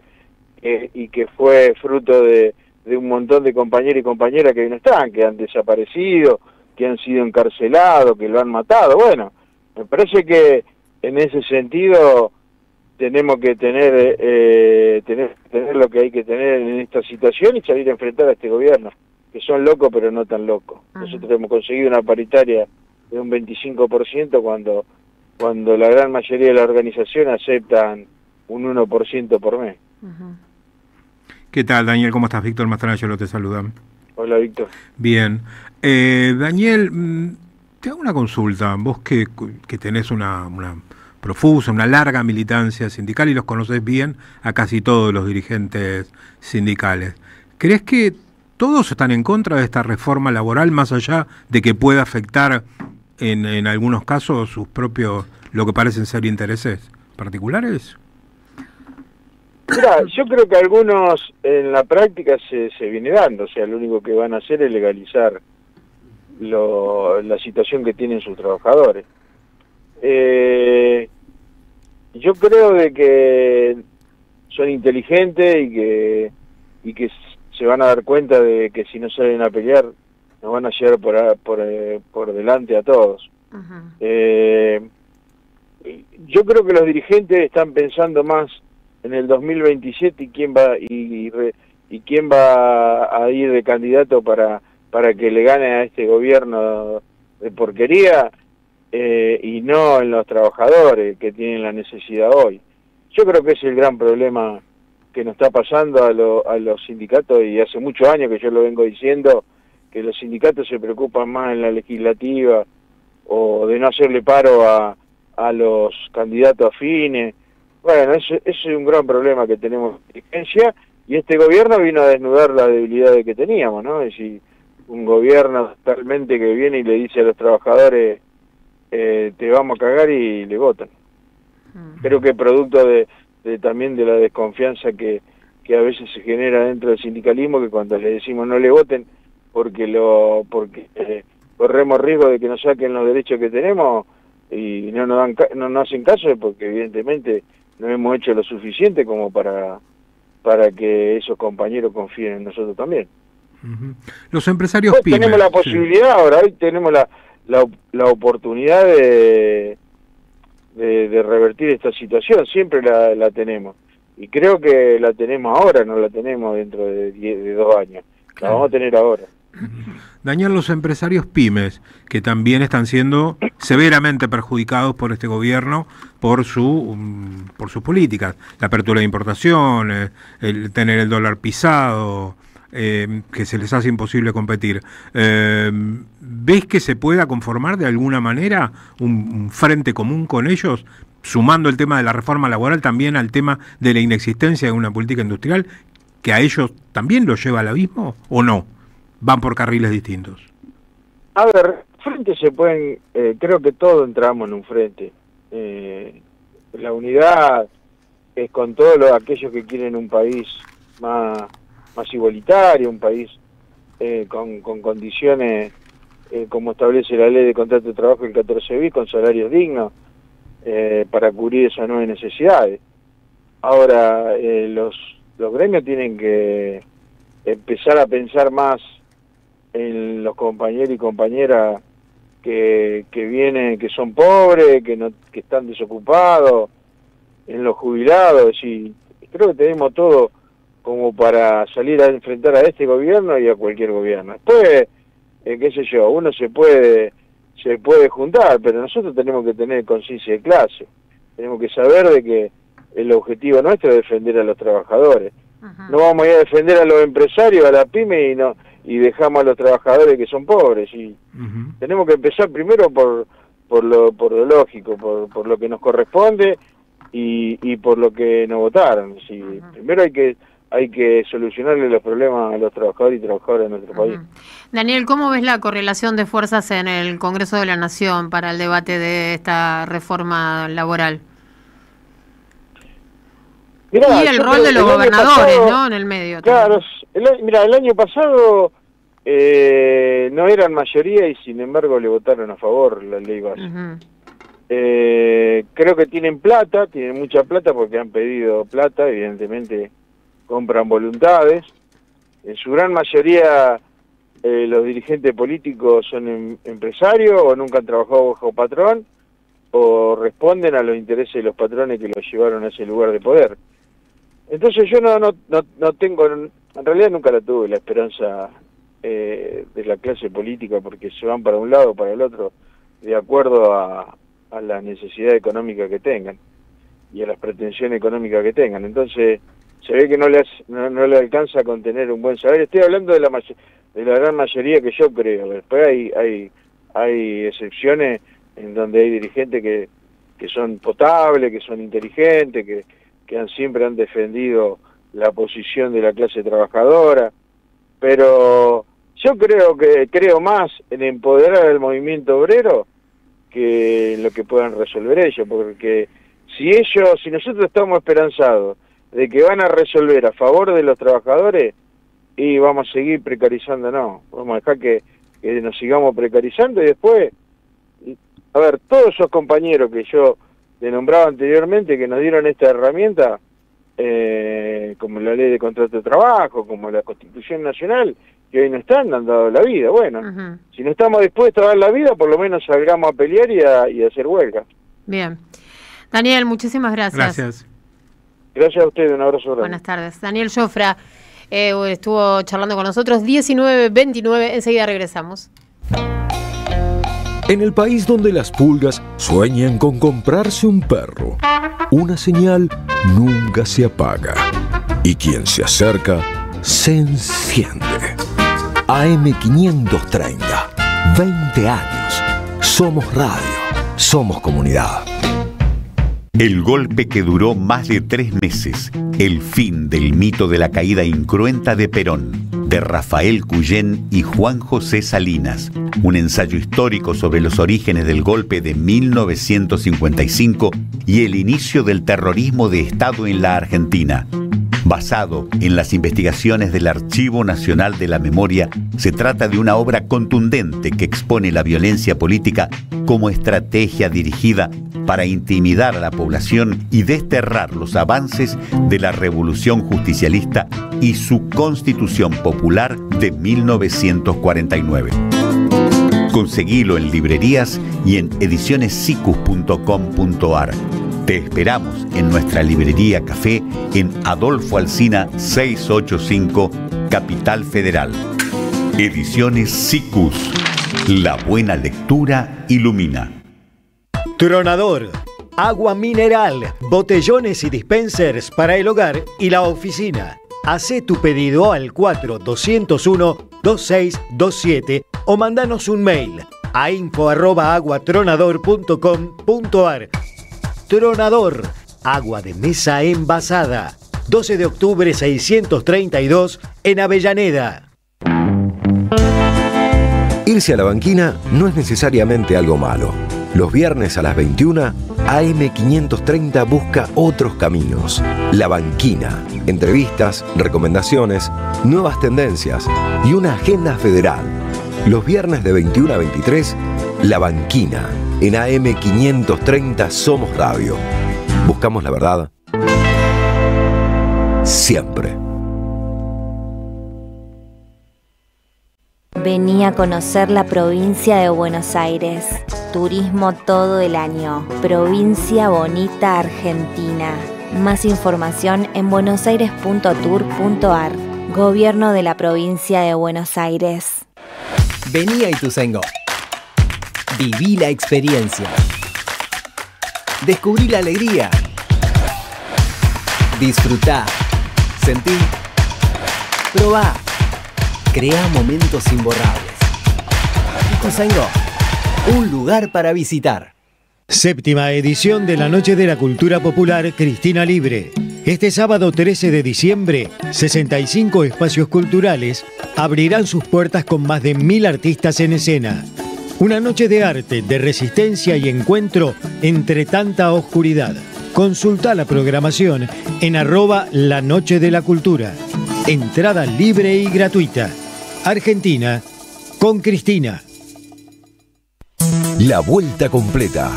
y que fue fruto de un montón de compañeros y compañeras que hoy no están, que han desaparecido, que han sido encarcelados, que lo han matado. Bueno, me parece que en ese sentido tenemos que tener lo que hay que tener en esta situación y salir a enfrentar a este gobierno, que son locos pero no tan locos. Nosotros hemos conseguido una paritaria de un 25% cuando la gran mayoría de las organizaciones aceptan un 1% por mes. ¿Qué tal, Daniel? ¿Cómo estás? Víctor Mastrana, te saluda. Hola, Víctor. Bien. Daniel, te hago una consulta. Vos que tenés una profusa, una larga militancia sindical y los conoces bien a casi todos los dirigentes sindicales. ¿Crees que todos están en contra de esta reforma laboral, más allá de que pueda afectar en algunos casos sus propios, lo que parecen ser intereses particulares? Mira, yo creo que algunos en la práctica se viene dando, o sea, lo único que van a hacer es legalizar la situación que tienen sus trabajadores. Yo creo de que son inteligentes y que se van a dar cuenta de que si no salen a pelear nos van a llevar por delante a todos. Yo creo que los dirigentes están pensando más en el 2027 y quién va a ir de candidato para que le gane a este gobierno de porquería, y no en los trabajadores que tienen la necesidad hoy. Yo creo que es el gran problema que nos está pasando a los sindicatos, y hace muchos años que yo lo vengo diciendo, que los sindicatos se preocupan más en la legislativa o de no hacerle paro a los candidatos afines. Bueno, ese es un gran problema que tenemos en dirigencia, y este gobierno vino a desnudar las debilidades que teníamos, ¿no? Es decir, un gobierno totalmente que viene y le dice a los trabajadores, te vamos a cagar, y le votan. Creo que producto también de la desconfianza que a veces se genera dentro del sindicalismo, que cuando le decimos no le voten porque corremos riesgo de que nos saquen los derechos que tenemos y no nos hacen caso, es porque evidentemente no hemos hecho lo suficiente como para que esos compañeros confíen en nosotros también. Los empresarios pymes, tenemos la posibilidad, ahora hoy tenemos la oportunidad de revertir esta situación, siempre la tenemos, y creo que la tenemos ahora, no la tenemos dentro de 2 años, la vamos a tener ahora. Daniel, los empresarios pymes, que también están siendo severamente perjudicados por este gobierno, por sus políticas, la apertura de importaciones, el tener el dólar pisado, que se les hace imposible competir. ¿Ves que se pueda conformar de alguna manera un frente común con ellos, sumando el tema de la reforma laboral también al tema de la inexistencia de una política industrial, que a ellos también los lleva al abismo, o no? ¿Van por carriles distintos? A ver, frente se pueden, creo que todos entramos en un frente. La unidad es con todos aquellos que quieren un país más igualitario, un país con condiciones como establece la ley de contrato de trabajo el 14 bis, con salarios dignos, para cubrir esas nuevas necesidades. Ahora, los gremios tienen que empezar a pensar más en los compañeros y compañeras que vienen, que son pobres, que están desocupados, en los jubilados, y creo que tenemos todo como para salir a enfrentar a este gobierno y a cualquier gobierno. Después, qué sé yo, uno se puede juntar, pero nosotros tenemos que tener conciencia de clase, tenemos que saber de que el objetivo nuestro es defender a los trabajadores. No vamos a ir a defender a los empresarios, a la pyme, y dejamos a los trabajadores que son pobres, y tenemos que empezar primero por lo lógico, por lo que nos corresponde y por lo que nos votaron. Sí, primero hay que solucionarle los problemas a los trabajadores y trabajadoras de nuestro país. Daniel, ¿cómo ves la correlación de fuerzas en el Congreso de la Nación para el debate de esta reforma laboral? Mirá, y el rol de los gobernadores, ¿no?, en el medio. Claro, el año pasado no eran mayoría y sin embargo le votaron a favor la ley base. Creo que tienen mucha plata porque han pedido plata, evidentemente compran voluntades. En su gran mayoría los dirigentes políticos son empresarios o nunca han trabajado bajo patrón o responden a los intereses de los patrones que los llevaron a ese lugar de poder. Entonces yo no tengo, en realidad nunca la tuve, la esperanza de la clase política, porque se van para un lado o para el otro de acuerdo a la necesidad económica que tengan y a las pretensiones económicas que tengan. Entonces se ve que no le alcanza a contener un buen salario. Estoy hablando de la gran mayoría, que yo creo. Después hay excepciones en donde hay dirigentes que son potables, que son inteligentes, que siempre han defendido la posición de la clase trabajadora, pero yo creo más en empoderar al movimiento obrero que en lo que puedan resolver ellos, porque si nosotros estamos esperanzados de que van a resolver a favor de los trabajadores, y vamos a seguir precarizándonos, vamos a dejar que nos sigamos precarizando, y después, a ver, todos esos compañeros que yo le nombraba anteriormente, que nos dieron esta herramienta, como la ley de contrato de trabajo, como la Constitución Nacional, que hoy no están, han dado la vida. Bueno, si no estamos dispuestos a dar la vida, por lo menos salgamos a pelear y a hacer huelga. Bien. Daniel, muchísimas gracias. Gracias. Gracias a ustedes, un abrazo grande. Buenas tardes. Daniel Jofra estuvo charlando con nosotros, 19:29, enseguida regresamos. En el país donde las pulgas sueñan con comprarse un perro, una señal nunca se apaga. Y quien se acerca, se enciende. AM530, 20 años. Somos radio, somos comunidad. El golpe que duró más de 3 meses, el fin del mito de la caída incruenta de Perón, de Rafael Cuyén y Juan José Salinas, un ensayo histórico sobre los orígenes del golpe de 1955 y el inicio del terrorismo de Estado en la Argentina. Basado en las investigaciones del Archivo Nacional de la Memoria, se trata de una obra contundente que expone la violencia política como estrategia dirigida para intimidar a la población y desterrar los avances de la Revolución Justicialista y su Constitución Popular de 1949. Conseguilo en librerías y en edicionessicus.com.ar. Te esperamos en nuestra librería café en Adolfo Alsina 685, Capital Federal. Ediciones Sicus. La buena lectura ilumina. Tronador, agua mineral, botellones y dispensers para el hogar y la oficina. Hacé tu pedido al 4201-2627 o mandanos un mail a info@aguatronador.com.ar. Tronador, agua de mesa envasada. 12 de octubre 632 en Avellaneda. Irse a la banquina no es necesariamente algo malo. Los viernes a las 21, AM530 busca otros caminos. La banquina. Entrevistas, recomendaciones, nuevas tendencias y una agenda federal. Los viernes de 21 a 23, La Banquina. En AM530 Somos Radio. Buscamos la verdad siempre. Vení a conocer la provincia de Buenos Aires. Turismo todo el año. Provincia bonita Argentina. Más información en buenosaires.tour.ar. Gobierno de la provincia de Buenos Aires. Vení a Ituzaingó. Viví la experiencia. Descubrí la alegría. Disfrutá. Sentí. Probá. Crea momentos imborrables. Ituzaingó, un lugar para visitar. Séptima edición de la Noche de la Cultura Popular Cristina Libre. Este sábado 13 de diciembre, 65 espacios culturales abrirán sus puertas con más de 1000 artistas en escena. Una noche de arte, de resistencia y encuentro entre tanta oscuridad. Consulta la programación en @La Noche de la Cultura. Entrada libre y gratuita. Argentina con Cristina. La vuelta completa.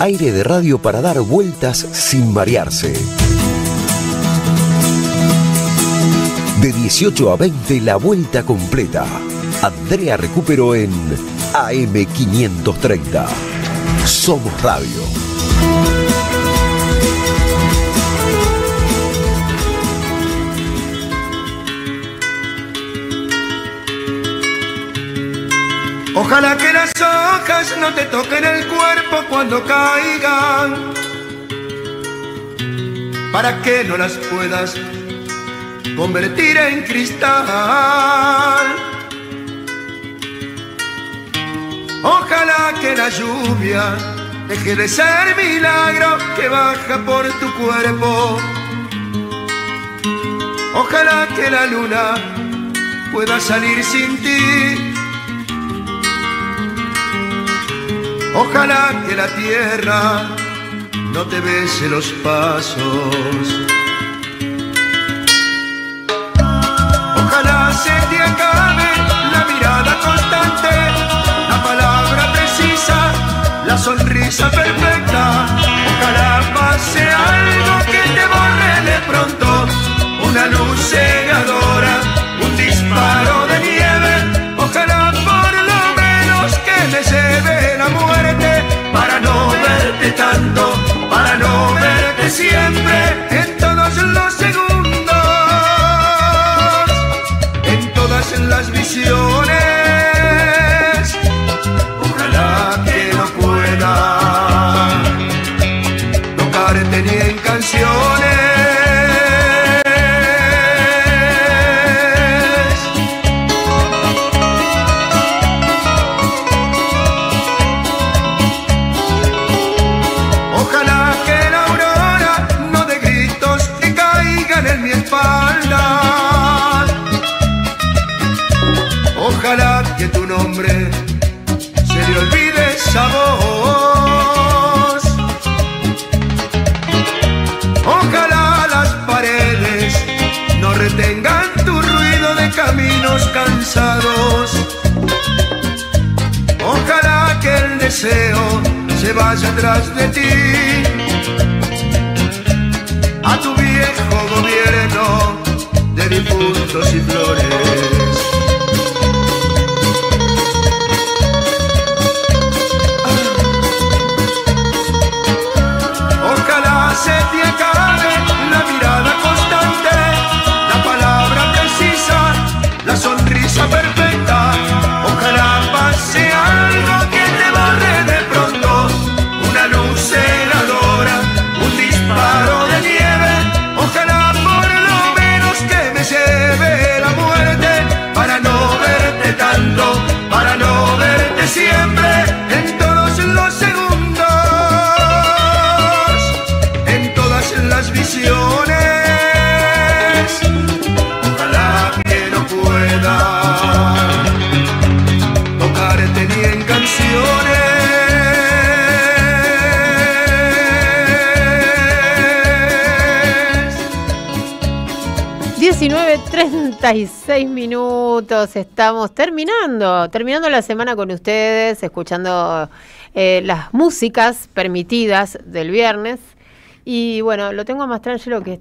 Aire de radio para dar vueltas sin marearse. De 18 a 20, la vuelta completa. Andrea Recupero en AM530. Somos Radio. Ojalá que las hojas no te toquen el cuerpo cuando caigan, para que no las puedas convertir en cristal. Ojalá que la lluvia deje de ser milagro que baja por tu cuerpo. Ojalá que la luna pueda salir sin ti. Ojalá que la tierra no te bese los pasos. Ojalá se te acabe la mirada constante, la palabra precisa, la sonrisa perfecta. Ojalá pase algo que te borre de pronto. una luz cegadora, un disparo de nieve. Ojalá por lo menos que me lleve la muerte, para no verte tanto, para no verte siempre, en todos los segundos, en todas las visiones. Ojalá que no pueda tocarte ni en canciones. Ojalá que la aurora no dé gritos que caigan en mi espalda. Ojalá que tu nombre se le olvide esa voz. Ojalá las paredes no retengan tu ruido de caminos cansados. Ojalá que el deseo se vaya atrás de ti, a tu viejo gobierno de difuntos y flores. Ojalá se te acabe la mirada constante, la palabra precisa, la sonrisa perfecta. Ojalá pase algo que te borre de pronto, una luz cegadora, un disparo de nieve. Ojalá por lo menos que me lleve la muerte, para no verte tanto, para no verte siempre, en todos los segundos, en todas las visiones. Ojalá que no pueda tocarte ni en canciones. 19:36 minutos, estamos terminando la semana con ustedes, escuchando las músicas permitidas del viernes. Y bueno, lo tengo a Mastrangelo que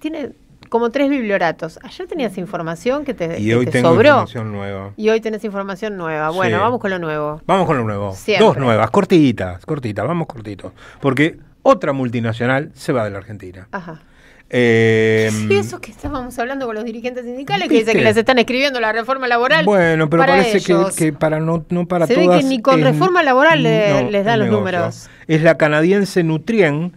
tiene como 3 biblioratos. Ayer tenías información que te, y hoy tengo sobró. Información nueva. Y hoy tenés información nueva. Bueno, sí. Vamos con lo nuevo. Vamos con lo nuevo. Siempre. 2 nuevas, cortitas, vamos cortitos. Porque otra multinacional se va de la Argentina. Ajá. Sí, eso que estábamos hablando con los dirigentes sindicales, que dicen que les están escribiendo la reforma laboral. Bueno, pero para parece ellos. que para no para se todas. ve que ni con reforma laboral les dan los números. Es la canadiense Nutrien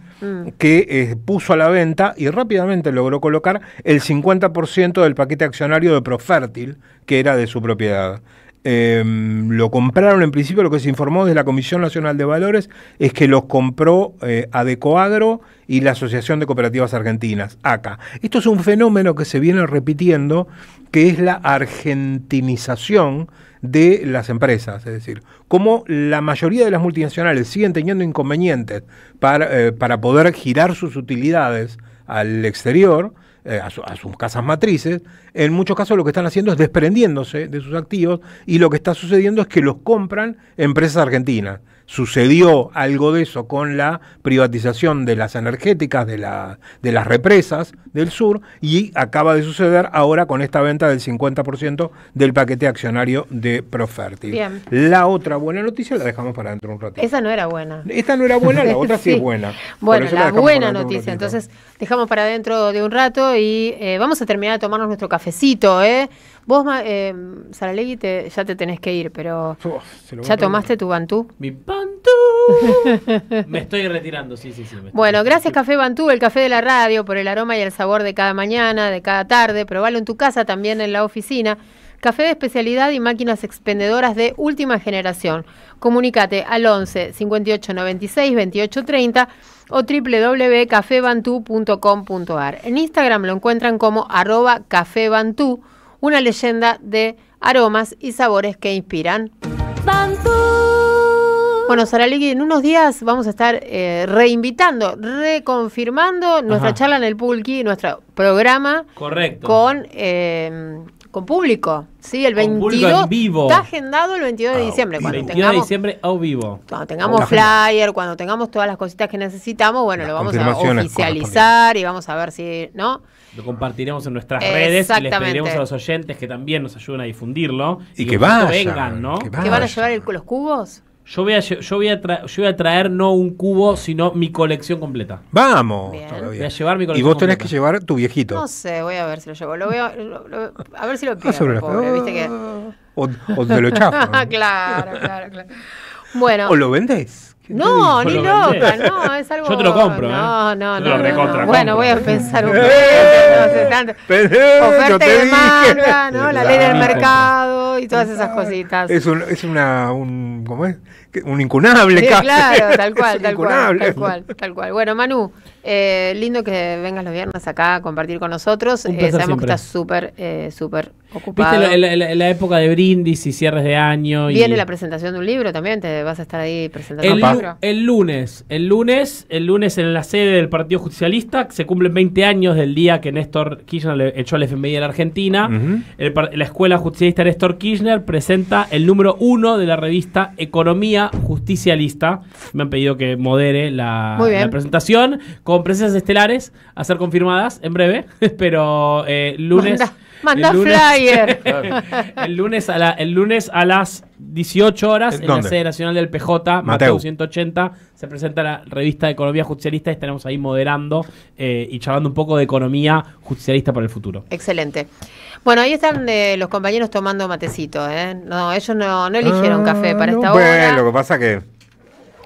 que puso a la venta y rápidamente logró colocar el 50% del paquete accionario de Profértil, que era de su propiedad. Lo compraron en principio, lo que se informó desde la Comisión Nacional de Valores es que los compró Adecoagro y la Asociación de Cooperativas Argentinas, ACA. Esto es un fenómeno que se viene repitiendo, que es la argentinización de las empresas, es decir, como la mayoría de las multinacionales siguen teniendo inconvenientes para poder girar sus utilidades al exterior, a sus casas matrices, en muchos casos lo que están haciendo es desprendiéndose de sus activos y lo que está sucediendo es que los compran empresas argentinas. Sucedió algo de eso con la privatización de las energéticas, de las represas del sur, y acaba de suceder ahora con esta venta del 50% del paquete accionario de Profértil. Bien. La otra buena noticia la dejamos para dentro de un ratito. Esa no era buena. Esta no era buena, la otra sí es buena. Bueno, la buena noticia. noticia. Entonces, dejamos para dentro de un rato y vamos a terminar de tomarnos nuestro cafecito, Vos, Saralegui, ya te tenés que ir, pero ¿ya tomaste tu Bantú? Mi Bantú. Me estoy retirando, sí. Bueno, gracias Café Bantú, el café de la radio, por el aroma y el sabor de cada mañana, de cada tarde. Probalo en tu casa, también en la oficina. Café de especialidad y máquinas expendedoras de última generación. Comunícate al 11 58 96 28 30 o www.cafebantú.com.ar. En Instagram lo encuentran como @cafebantú, una leyenda de aromas y sabores que inspiran. Bantú. Bueno, Saralegui, en unos días vamos a estar reinvitando, reconfirmando nuestra charla en el Pulqui, nuestro programa. Correcto. Con con público, ¿sí? El Con público 22 en vivo. está agendado el 22 de diciembre. Cuando 22 de tengamos, diciembre a vivo. cuando tengamos flyer, cuando tengamos todas las cositas que necesitamos, bueno, lo vamos a confirmaciones oficializar y vamos a ver si, ¿no? Lo compartiremos en nuestras redes y les Exactamente. pediremos a los oyentes que también nos ayuden a difundirlo. Y que por supuesto vayan, vengan, ¿no? que ¿Que van a llevar los cubos? Yo voy a traer no un cubo, sino mi colección completa. Vamos. Bien. todavía. Voy a llevar mi Y colección vos tenés completa. que llevar tu viejito. No sé, voy a ver si lo llevo. A ver si lo pido, sobre la- pobre, viste que... O te lo chafan. claro. Bueno. O lo vendés. No, ni lo loca, vendés. no, es algo... Yo te lo compro, No, Yo te lo no. recontra Bueno, compro. voy a pensar un poco. No sé tanto. Yo Oferta te y dije. demanda, ¿no? La ley del Claro. mercado y todas esas cositas. Es un ¿cómo es? Un incunable. Sí, casi. claro, tal cual, Es un tal cual, incunable. tal cual. Bueno, Manu, lindo que vengas los viernes acá a compartir con nosotros. Un placer Sabemos siempre. que estás súper ocupado. Viste la época de brindis y cierres de año. Viene y... la presentación de un libro también, te vas a estar ahí presentando El, un libro. el lunes en la sede del Partido Justicialista se cumplen 20 años del día que Néstor Kirchner le echó al FMI de la Argentina. La Escuela Justicialista Néstor Kirchner presenta el número 1 de la revista Economía Justicialista. Me han pedido que modere la presentación con presencias estelares a ser confirmadas en breve, pero lunes... Manda el lunes- flyer. el lunes a las 18 horas en la ¿Dónde? sede nacional del PJ, Mateo 180, se presenta la revista de Economía Justicialista y estaremos ahí moderando y charlando un poco de economía justicialista para el futuro. Excelente. Bueno, ahí están los compañeros tomando matecito, ¿eh? No, ellos no eligieron café para esta hora. Bueno, lo que pasa que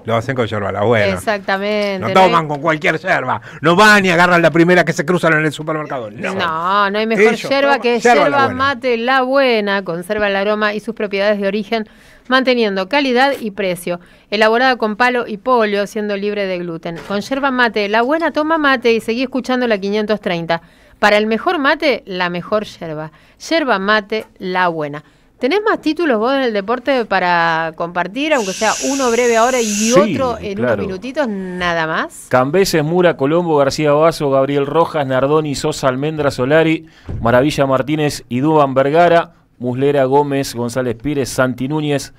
lo hacen con yerba la buena. Exactamente. No toman con cualquier yerba. No van y agarran la primera que se cruzan en el supermercado. No, No hay mejor Ellos yerba toman que yerba la yerba buena. mate la buena. Conserva el aroma y sus propiedades de origen, manteniendo calidad y precio. Elaborada con palo y polio, siendo libre de gluten. Con yerba mate la buena, toma mate y seguí escuchando la 530. Para el mejor mate, la mejor yerba. Yerba mate la buena. ¿Tenés más títulos vos en el deporte para compartir, aunque sea uno breve ahora y otro en unos minutitos, nada más? Cambeses, Mura, Colombo, García Basso, Gabriel Rojas, Nardoni, Sosa, Almendra, Solari, Maravilla Martínez y Dúban Vergara, Muslera, Gómez, González Pires, Santi Núñez,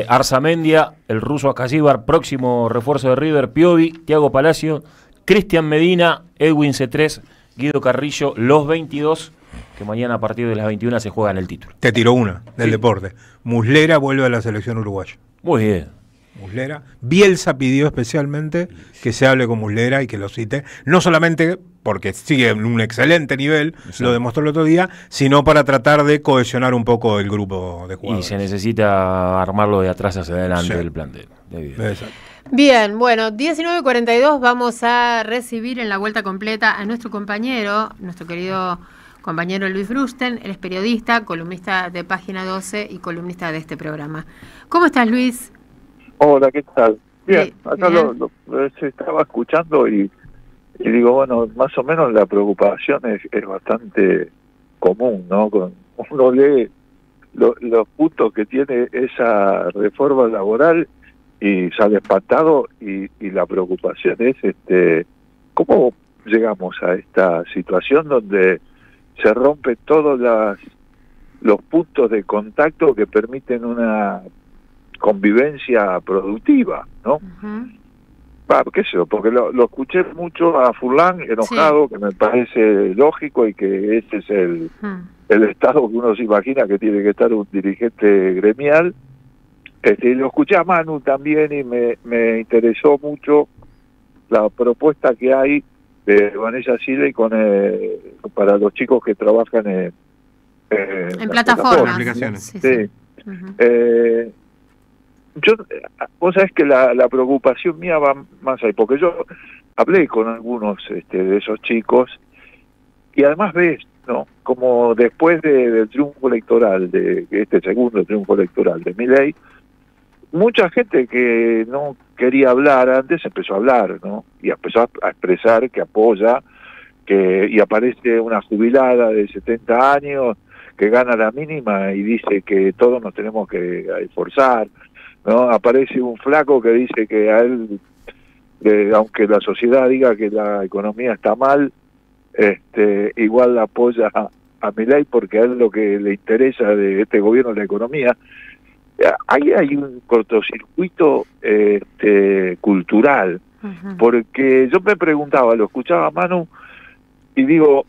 Arzamendia, el ruso Acayíbar, próximo refuerzo de River, Piovi, Tiago Palacio, Cristian Medina, Edwin C3, Guido Carrillo, los 22 que mañana a partir de las 21 se juegan el título. Te tiró una del deporte. Muslera vuelve a la selección uruguaya. Muy bien. Muslera. Bielsa pidió especialmente que se hable con Muslera y que lo cite, no solamente porque sigue en un excelente nivel, lo demostró el otro día, sino para tratar de cohesionar un poco el grupo de Y jugadores. se necesita armarlo de atrás hacia adelante Sí. del plantel. Exacto. Bien, bueno, 19:42 vamos a recibir en la vuelta completa a nuestro compañero, nuestro querido compañero Luis Brusten. Él es periodista, columnista de Página 12 y columnista de este programa. ¿Cómo estás, Luis? Hola, ¿qué tal? Bien, Sí, acá bien. se estaba escuchando y digo, bueno, más o menos la preocupación es bastante común, ¿no? Uno lee los puntos que tiene esa reforma laboral y sale espantado y la preocupación es cómo llegamos a esta situación donde se rompen todos los puntos de contacto que permiten una convivencia productiva, ¿no? ¿Qué sé yo? Porque lo escuché mucho a Furlan enojado, que me parece lógico y que ese es el estado que uno se imagina que tiene que estar un dirigente gremial. Lo escuché a Manu también y me interesó mucho la propuesta que hay de Vanessa Silva y para los chicos que trabajan en plataformas. Aplicaciones. Sí. Vos sabés que la preocupación mía va más ahí, porque yo hablé con algunos de esos chicos y además ves, ¿no? Como después del triunfo electoral, de este segundo triunfo electoral de Milei, mucha gente que no quería hablar antes empezó a hablar, ¿no? Y empezó a expresar que apoya, y aparece una jubilada de 70 años que gana la mínima y dice que todos nos tenemos que esforzar, ¿no? Aparece un flaco que dice que a él, aunque la sociedad diga que la economía está mal, igual apoya a Milei porque a él lo que le interesa de este gobierno es la economía. Ahí hay un cortocircuito cultural, porque yo me preguntaba, lo escuchaba a Manu y digo,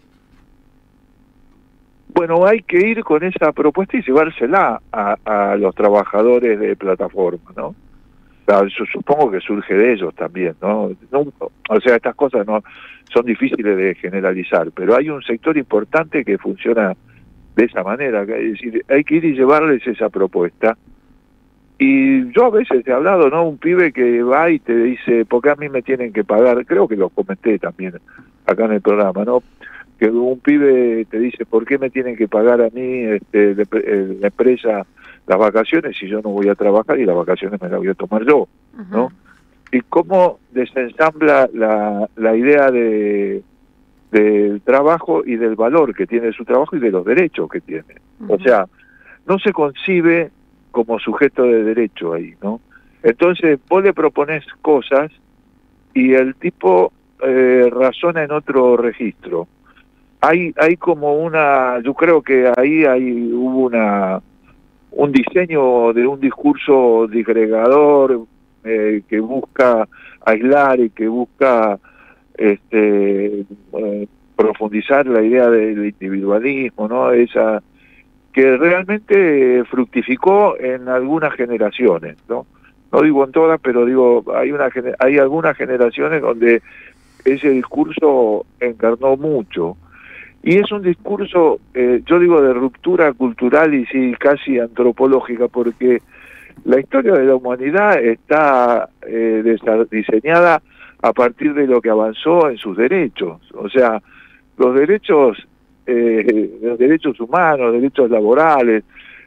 bueno, hay que ir con esa propuesta y llevársela a los trabajadores de plataforma, ¿no? Yo supongo que surge de ellos también, ¿no? O sea, estas cosas no son difíciles de generalizar, pero hay un sector importante que funciona de esa manera, es decir, hay que ir y llevarles esa propuesta. Y yo a veces he hablado, ¿no? Un pibe que va y te dice, ¿por qué a mí me tienen que pagar? Creo que lo comenté también acá en el programa, ¿no? Que un pibe te dice, ¿por qué me tienen que pagar a mí la empresa las vacaciones si yo no voy a trabajar y las vacaciones me las voy a tomar yo, ¿no? Y cómo desensambla la idea del trabajo y del valor que tiene su trabajo y de los derechos que tiene. O sea, no se concibe como sujeto de derecho ahí, ¿no? Entonces vos le propones cosas y el tipo razona en otro registro. Hay como yo creo que ahí hubo un diseño de un discurso disgregador que busca aislar y que busca profundizar la idea del individualismo, ¿no? Esa que realmente fructificó en algunas generaciones, ¿no? No digo en todas, pero digo, hay algunas generaciones donde ese discurso encarnó mucho. Y es un discurso, yo digo, de ruptura cultural y sí, casi antropológica, porque la historia de la humanidad está diseñada a partir de lo que avanzó en sus derechos. O sea, los derechos humanos, derechos laborales,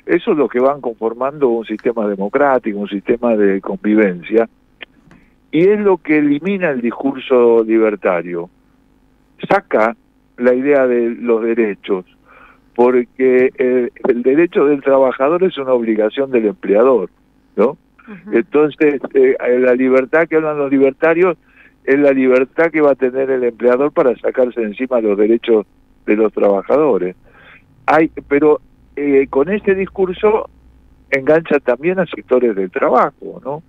eso es lo que van conformando un sistema democrático, un sistema de convivencia, y es lo que elimina el discurso libertario. Saca la idea de los derechos, porque el derecho del trabajador es una obligación del empleador, ¿no? Entonces, la libertad que hablan los libertarios es la libertad que va a tener el empleador para sacarse encima los derechos de los trabajadores. Pero con este discurso engancha también a sectores del trabajo, ¿no?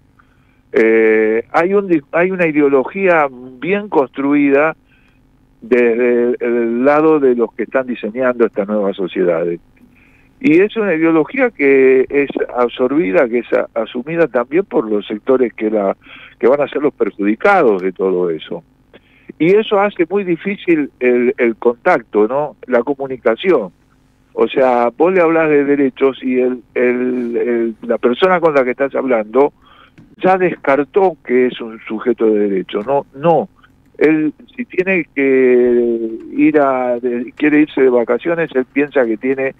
Hay una ideología bien construida desde el lado de los que están diseñando estas nuevas sociedades. Y es una ideología que es absorbida, que es asumida también por los sectores que van a ser los perjudicados de todo eso. Y eso hace muy difícil el contacto, ¿no? La comunicación. O sea, vos le hablas de derechos y la persona con la que estás hablando ya descartó que es un sujeto de derecho. No. Él, si tiene que quiere irse de vacaciones, él piensa que tiene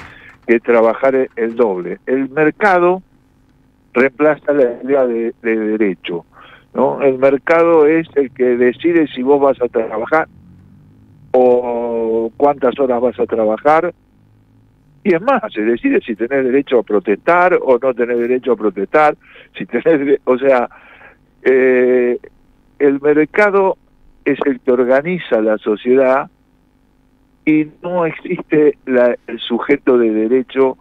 que trabajar el doble. El mercado reemplaza la idea de derecho, ¿no? El mercado es el que decide si vos vas a trabajar o cuántas horas vas a trabajar, y es más, se decide si tenés derecho a protestar o no tenés derecho a protestar, o sea, el mercado es el que organiza la sociedad y no existe el sujeto de derecho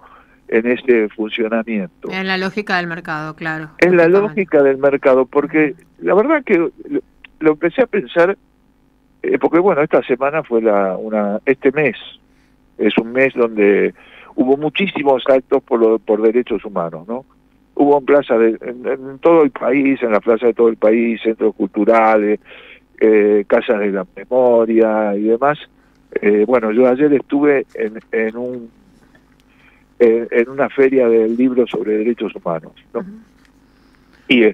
en ese funcionamiento. En la lógica del mercado, claro. Es la lógica del mercado, porque la verdad que lo empecé a pensar, porque bueno, esta semana fue este mes, es un mes donde hubo muchísimos actos por derechos humanos, ¿no? Hubo en todo el país, en la plaza de todo el país, centros culturales, casas de la memoria y demás. Bueno, yo ayer estuve en una feria del libro sobre derechos humanos, ¿no? Y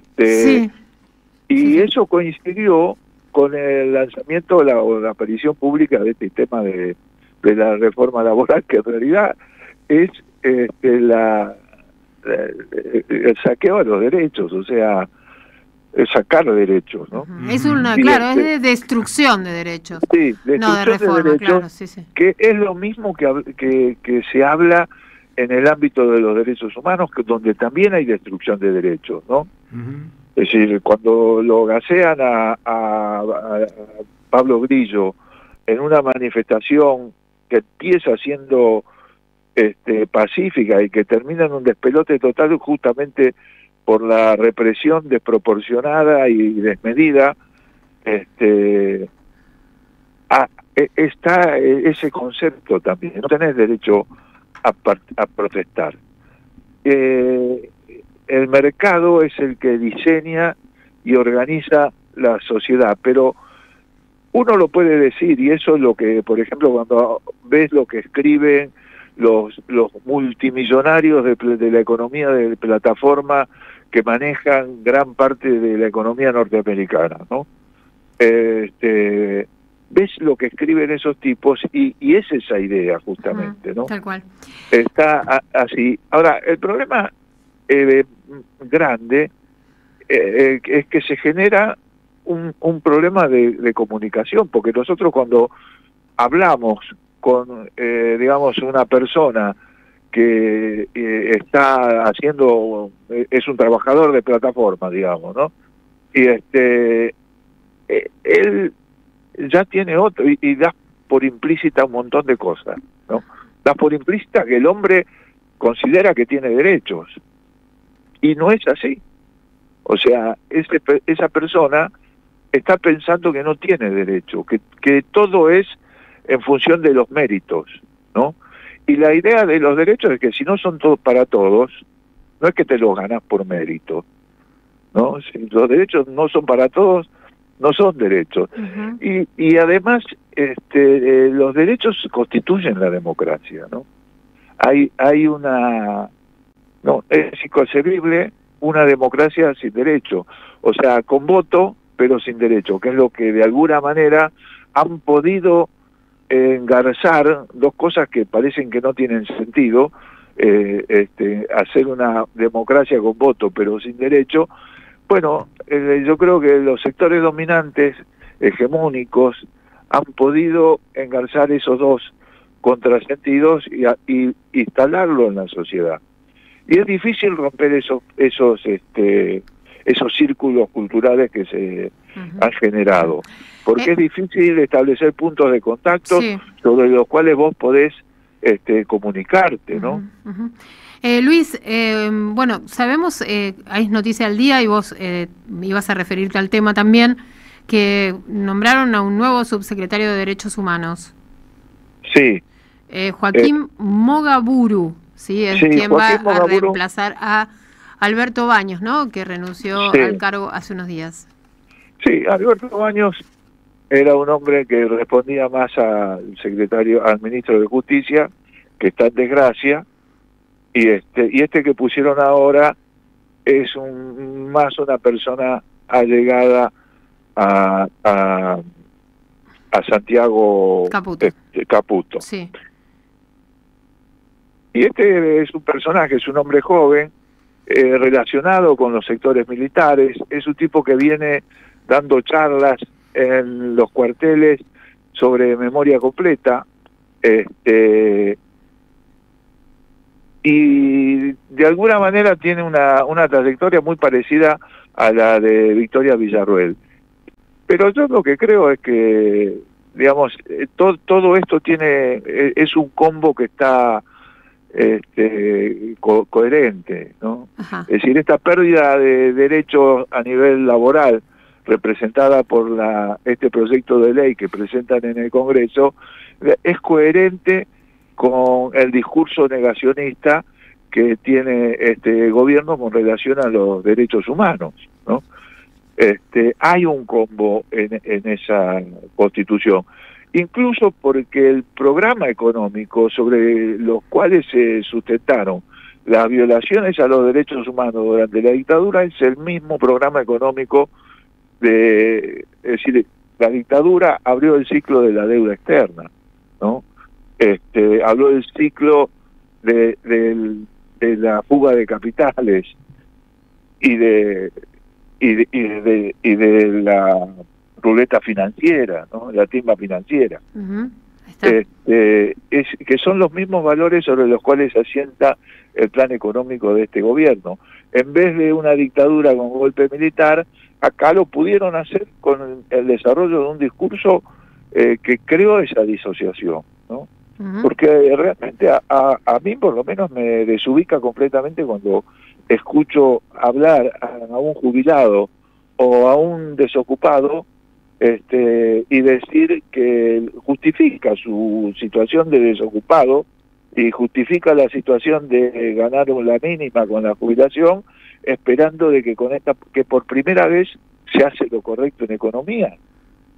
y eso coincidió con el lanzamiento o la aparición pública de este tema de la reforma laboral, que en realidad es el saqueo de los derechos, o sea, sacar derechos, ¿no? Es es de destrucción de derechos. Sí, destrucción no de reforma, de derechos, claro, sí. Que es lo mismo que se habla en el ámbito de los derechos humanos, donde también hay destrucción de derechos, ¿no? Es decir, cuando lo gasean a Pablo Grillo en una manifestación que empieza siendo pacífica y que termina en un despelote total justamente por la represión desproporcionada y desmedida, está ese concepto también. No tenés derecho a protestar. El mercado es el que diseña y organiza la sociedad, pero uno lo puede decir, y eso es lo que, por ejemplo, cuando ves lo que escriben los multimillonarios de la economía de plataforma que manejan gran parte de la economía norteamericana, ¿no? Ves lo que escriben esos tipos y es esa idea justamente, ¿no? Tal cual. Está así. Ahora, el problema grande es que se genera un problema de comunicación, porque nosotros cuando hablamos con, digamos, una persona que está haciendo, es un trabajador de plataforma, digamos, ¿no? Y él ya tiene otro, y das por implícita un montón de cosas, ¿no? Das por implícita que el hombre considera que tiene derechos, y no es así. O sea, esa persona está pensando que no tiene derecho, que todo es en función de los méritos, ¿no? Y la idea de los derechos es que si no son todos para todos, no es que te los ganás por mérito, ¿no? Si los derechos no son para todos, no son derechos. Y además, los derechos constituyen la democracia, ¿no? Hay una... No, es inconcebible una democracia sin derecho, o sea, con voto, pero sin derecho, que es lo que de alguna manera han podido engarzar dos cosas que parecen que no tienen sentido, hacer una democracia con voto, pero sin derecho. Bueno, yo creo que los sectores dominantes, hegemónicos, han podido engarzar esos dos contrasentidos y instalarlo en la sociedad. Y es difícil romper esos círculos culturales que se han generado, porque es difícil establecer puntos de contacto sobre los cuales vos podés comunicarte, ¿no? Luis, bueno, sabemos, hay noticia al día y vos ibas a referirte al tema también, que nombraron a un nuevo subsecretario de Derechos Humanos. Sí. Joaquín Mogaburu, ¿sí? Es quien va a reemplazar a Alberto Baños, ¿no? Que renunció al cargo hace unos días. Sí, Alberto Baños era un hombre que respondía más al ministro de Justicia, que está en desgracia, y este que pusieron ahora es más una persona allegada a Santiago Caputo. Sí. Y este es un personaje, es un hombre joven, relacionado con los sectores militares, es un tipo que viene dando charlas en los cuarteles sobre memoria completa, y de alguna manera tiene una trayectoria muy parecida a la de Victoria Villarruel. Pero yo lo que creo es que, digamos, todo esto es un combo que está coherente, ¿no? Es decir, esta pérdida de derechos a nivel laboral representada por este proyecto de ley que presentan en el Congreso es coherente con el discurso negacionista que tiene este gobierno con relación a los derechos humanos, ¿no? Hay un combo en esa Constitución, incluso porque el programa económico sobre los cuales se sustentaron las violaciones a los derechos humanos durante la dictadura es el mismo programa económico es decir, la dictadura abrió el ciclo de la deuda externa, ¿no? Habló del ciclo de la fuga de capitales y de la ruleta financiera, ¿no? La timba financiera. Que son los mismos valores sobre los cuales se asienta el plan económico de este gobierno. En vez de una dictadura con golpe militar, acá lo pudieron hacer con el desarrollo de un discurso que creó esa disociación, ¿no? Porque realmente a mí por lo menos me desubica completamente cuando escucho hablar a un jubilado o a un desocupado y decir que justifica su situación de desocupado y justifica la situación de ganar la mínima con la jubilación, esperando de que que por primera vez se hace lo correcto en economía.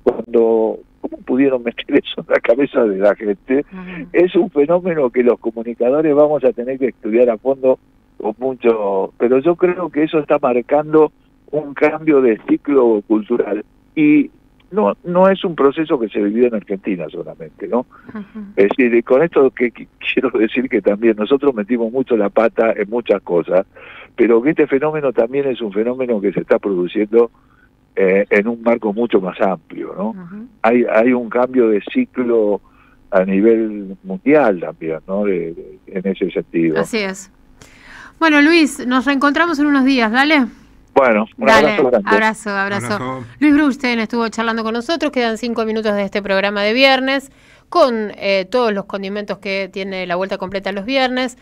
¿Cómo pudieron meter eso en la cabeza de la gente? Es un fenómeno que los comunicadores vamos a tener que estudiar a fondo con mucho, pero yo creo que eso está marcando un cambio de ciclo cultural y no es un proceso que se vivió en Argentina solamente, ¿no? Es decir, con esto que quiero decir que también nosotros metimos mucho la pata en muchas cosas, pero que este fenómeno también es un fenómeno que se está produciendo en un marco mucho más amplio, ¿no? Hay un cambio de ciclo a nivel mundial también, ¿no? En ese sentido. Así es. Bueno, Luis, nos reencontramos en unos días, ¿dale? Bueno, un abrazo grande. Abrazo. Luis Brustein estuvo charlando con nosotros, quedan 5 minutos de este programa de viernes, con todos los condimentos que tiene la vuelta completa los viernes.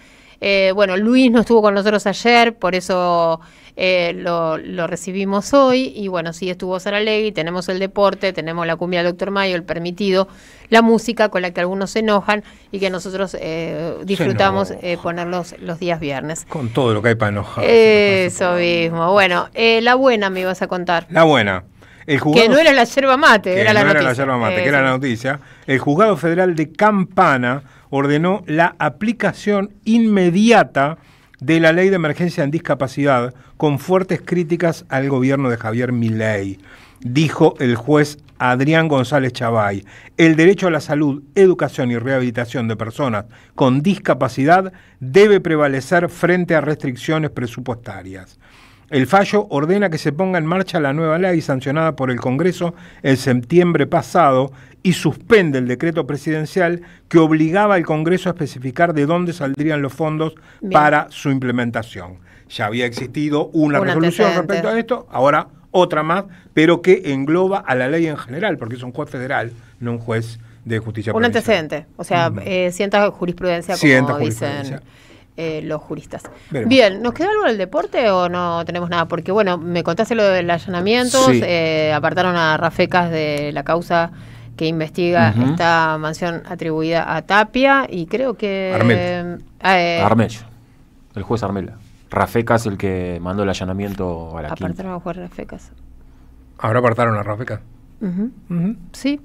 Bueno, Luis no estuvo con nosotros ayer, por eso lo recibimos hoy, y bueno, sí estuvo Saralegui, tenemos el deporte, tenemos la cumbia del Dr. Mayo, el permitido, la música con la que algunos se enojan y que nosotros disfrutamos poner los días viernes. Con todo lo que hay para enojar. Eso mismo. Bueno, la buena me ibas a contar. La buena. Que no era la yerba mate, era la noticia. Era la yerba mate, que era la noticia. El Juzgado Federal de Campana ordenó la aplicación inmediata de la Ley de Emergencia en Discapacidad, con fuertes críticas al gobierno de Javier Milei. Dijo el juez Adrián González Chavay: el derecho a la salud, educación y rehabilitación de personas con discapacidad debe prevalecer frente a restricciones presupuestarias. El fallo ordena que se ponga en marcha la nueva ley sancionada por el Congreso en septiembre pasado y suspende el decreto presidencial que obligaba al Congreso a especificar de dónde saldrían los fondos para su implementación. Ya había existido una resolución respecto a esto, ahora otra más, pero que engloba a la ley en general, porque es un juez federal, no un juez de justicia provincial. Antecedente, o sea, sienta jurisprudencia, como dicen los juristas. Veremos. Bien, ¿nos queda algo del deporte o no tenemos nada? Porque bueno, me contaste lo del allanamiento, apartaron a Rafecas de la causa que investiga esta mansión atribuida a Tapia, y creo que Armel, el juez Armel. Rafecas el que mandó el allanamiento a la quinta. Apartaron a juez Rafecas. ¿Ahora apartaron a Rafecas? Sí.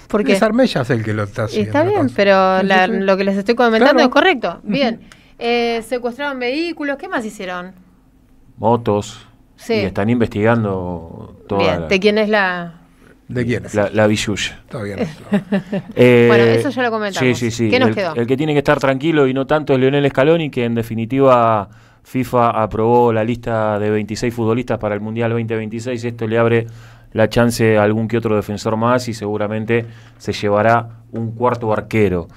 Porque es Armella el que lo está haciendo. Está bien, pero lo que les estoy comentando es correcto. Bien. Secuestraron vehículos, ¿qué más hicieron? Motos. Sí. Y están investigando toda ¿De quién es la...? ¿De quién? La Villuya. Todavía bueno, eso ya lo comentamos. Sí. ¿Qué nos quedó? El que tiene que estar tranquilo y no tanto es Lionel Scaloni, que en definitiva FIFA aprobó la lista de 26 futbolistas para el Mundial 2026. Esto le abre la chance a algún que otro defensor más y seguramente se llevará un cuarto arquero.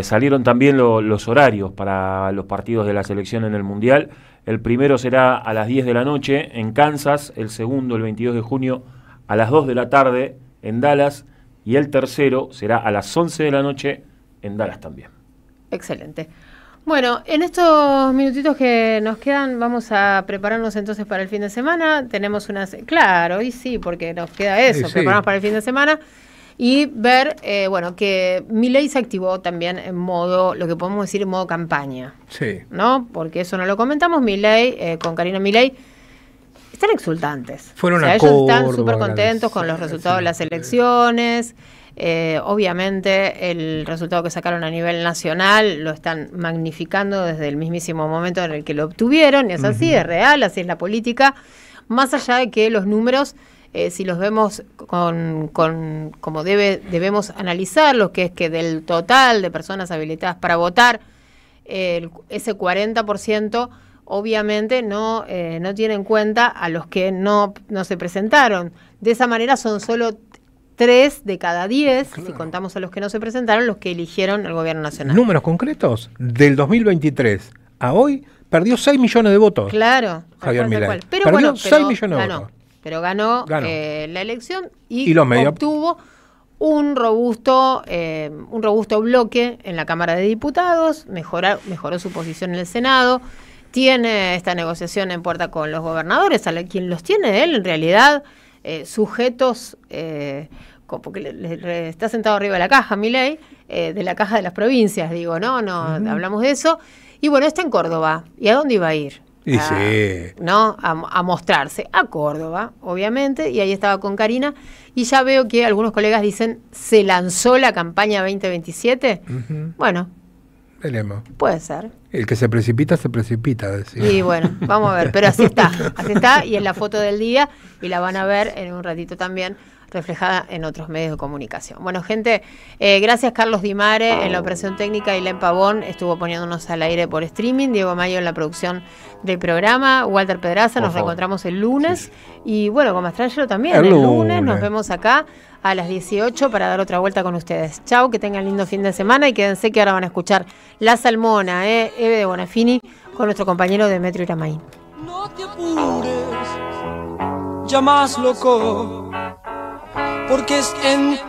Salieron también los horarios para los partidos de la selección en el Mundial. El primero será a las 10 de la noche en Kansas, el segundo el 22 de junio a las 2 de la tarde en Dallas, y el tercero será a las 11 de la noche en Dallas también. Excelente. Bueno, en estos minutitos que nos quedan vamos a prepararnos entonces para el fin de semana. Tenemos unas... Claro, y sí, porque nos queda eso, prepararnos para el fin de semana y ver, bueno, que Milei se activó también en modo, lo que podemos decir, en modo campaña. Sí. ¿No? Porque eso no lo comentamos. Milei, con Karina Milei, están exultantes. Fueron ellos están súper contentos con los resultados de las elecciones. Obviamente el resultado que sacaron a nivel nacional lo están magnificando desde el mismísimo momento en el que lo obtuvieron, y es así, es real, así es la política, más allá de que los números, si los vemos como debemos analizarlos, que es que del total de personas habilitadas para votar, ese 40% obviamente no tiene en cuenta a los que no se presentaron. De esa manera son solo 3 de cada 10, si contamos a los que no se presentaron, los que eligieron el gobierno nacional. Números concretos, del 2023 a hoy, perdió 6 millones de votos. Claro. Javier Milei. Perdió 6 millones de votos. Pero ganó. La elección y los medios obtuvo un robusto bloque en la Cámara de Diputados, mejoró su posición en el Senado, tiene esta negociación en puerta con los gobernadores, a quien los tiene él en realidad sujetos, porque le está sentado arriba de la caja, Milei, de la caja de las provincias, digo, ¿no? Hablamos de eso. Y bueno, está en Córdoba. ¿Y a dónde iba a ir? ¿No? A mostrarse a Córdoba, obviamente, y ahí estaba con Karina, y ya veo que algunos colegas dicen, ¿se lanzó la campaña 2027? Bueno, veremos. Puede ser. El que se precipita, decía. Y bueno, vamos a ver, pero así está, y en la foto del día, y la van a ver en un ratito también, reflejada en otros medios de comunicación. Bueno, gente, gracias Carlos Di Mare en la operación técnica, y Len Pavón estuvo poniéndonos al aire por streaming, Diego Mayo en la producción del programa, Walter Pedraza, nos reencontramos el lunes, y bueno, con Mastrangelo también, el lunes nos vemos acá a las 18 para dar otra vuelta con ustedes. Chau, que tengan lindo fin de semana, y quédense que ahora van a escuchar La Salmona, Eve de Bonafini, con nuestro compañero Demetrio Iramaín. No te apures, ya más loco, porque es en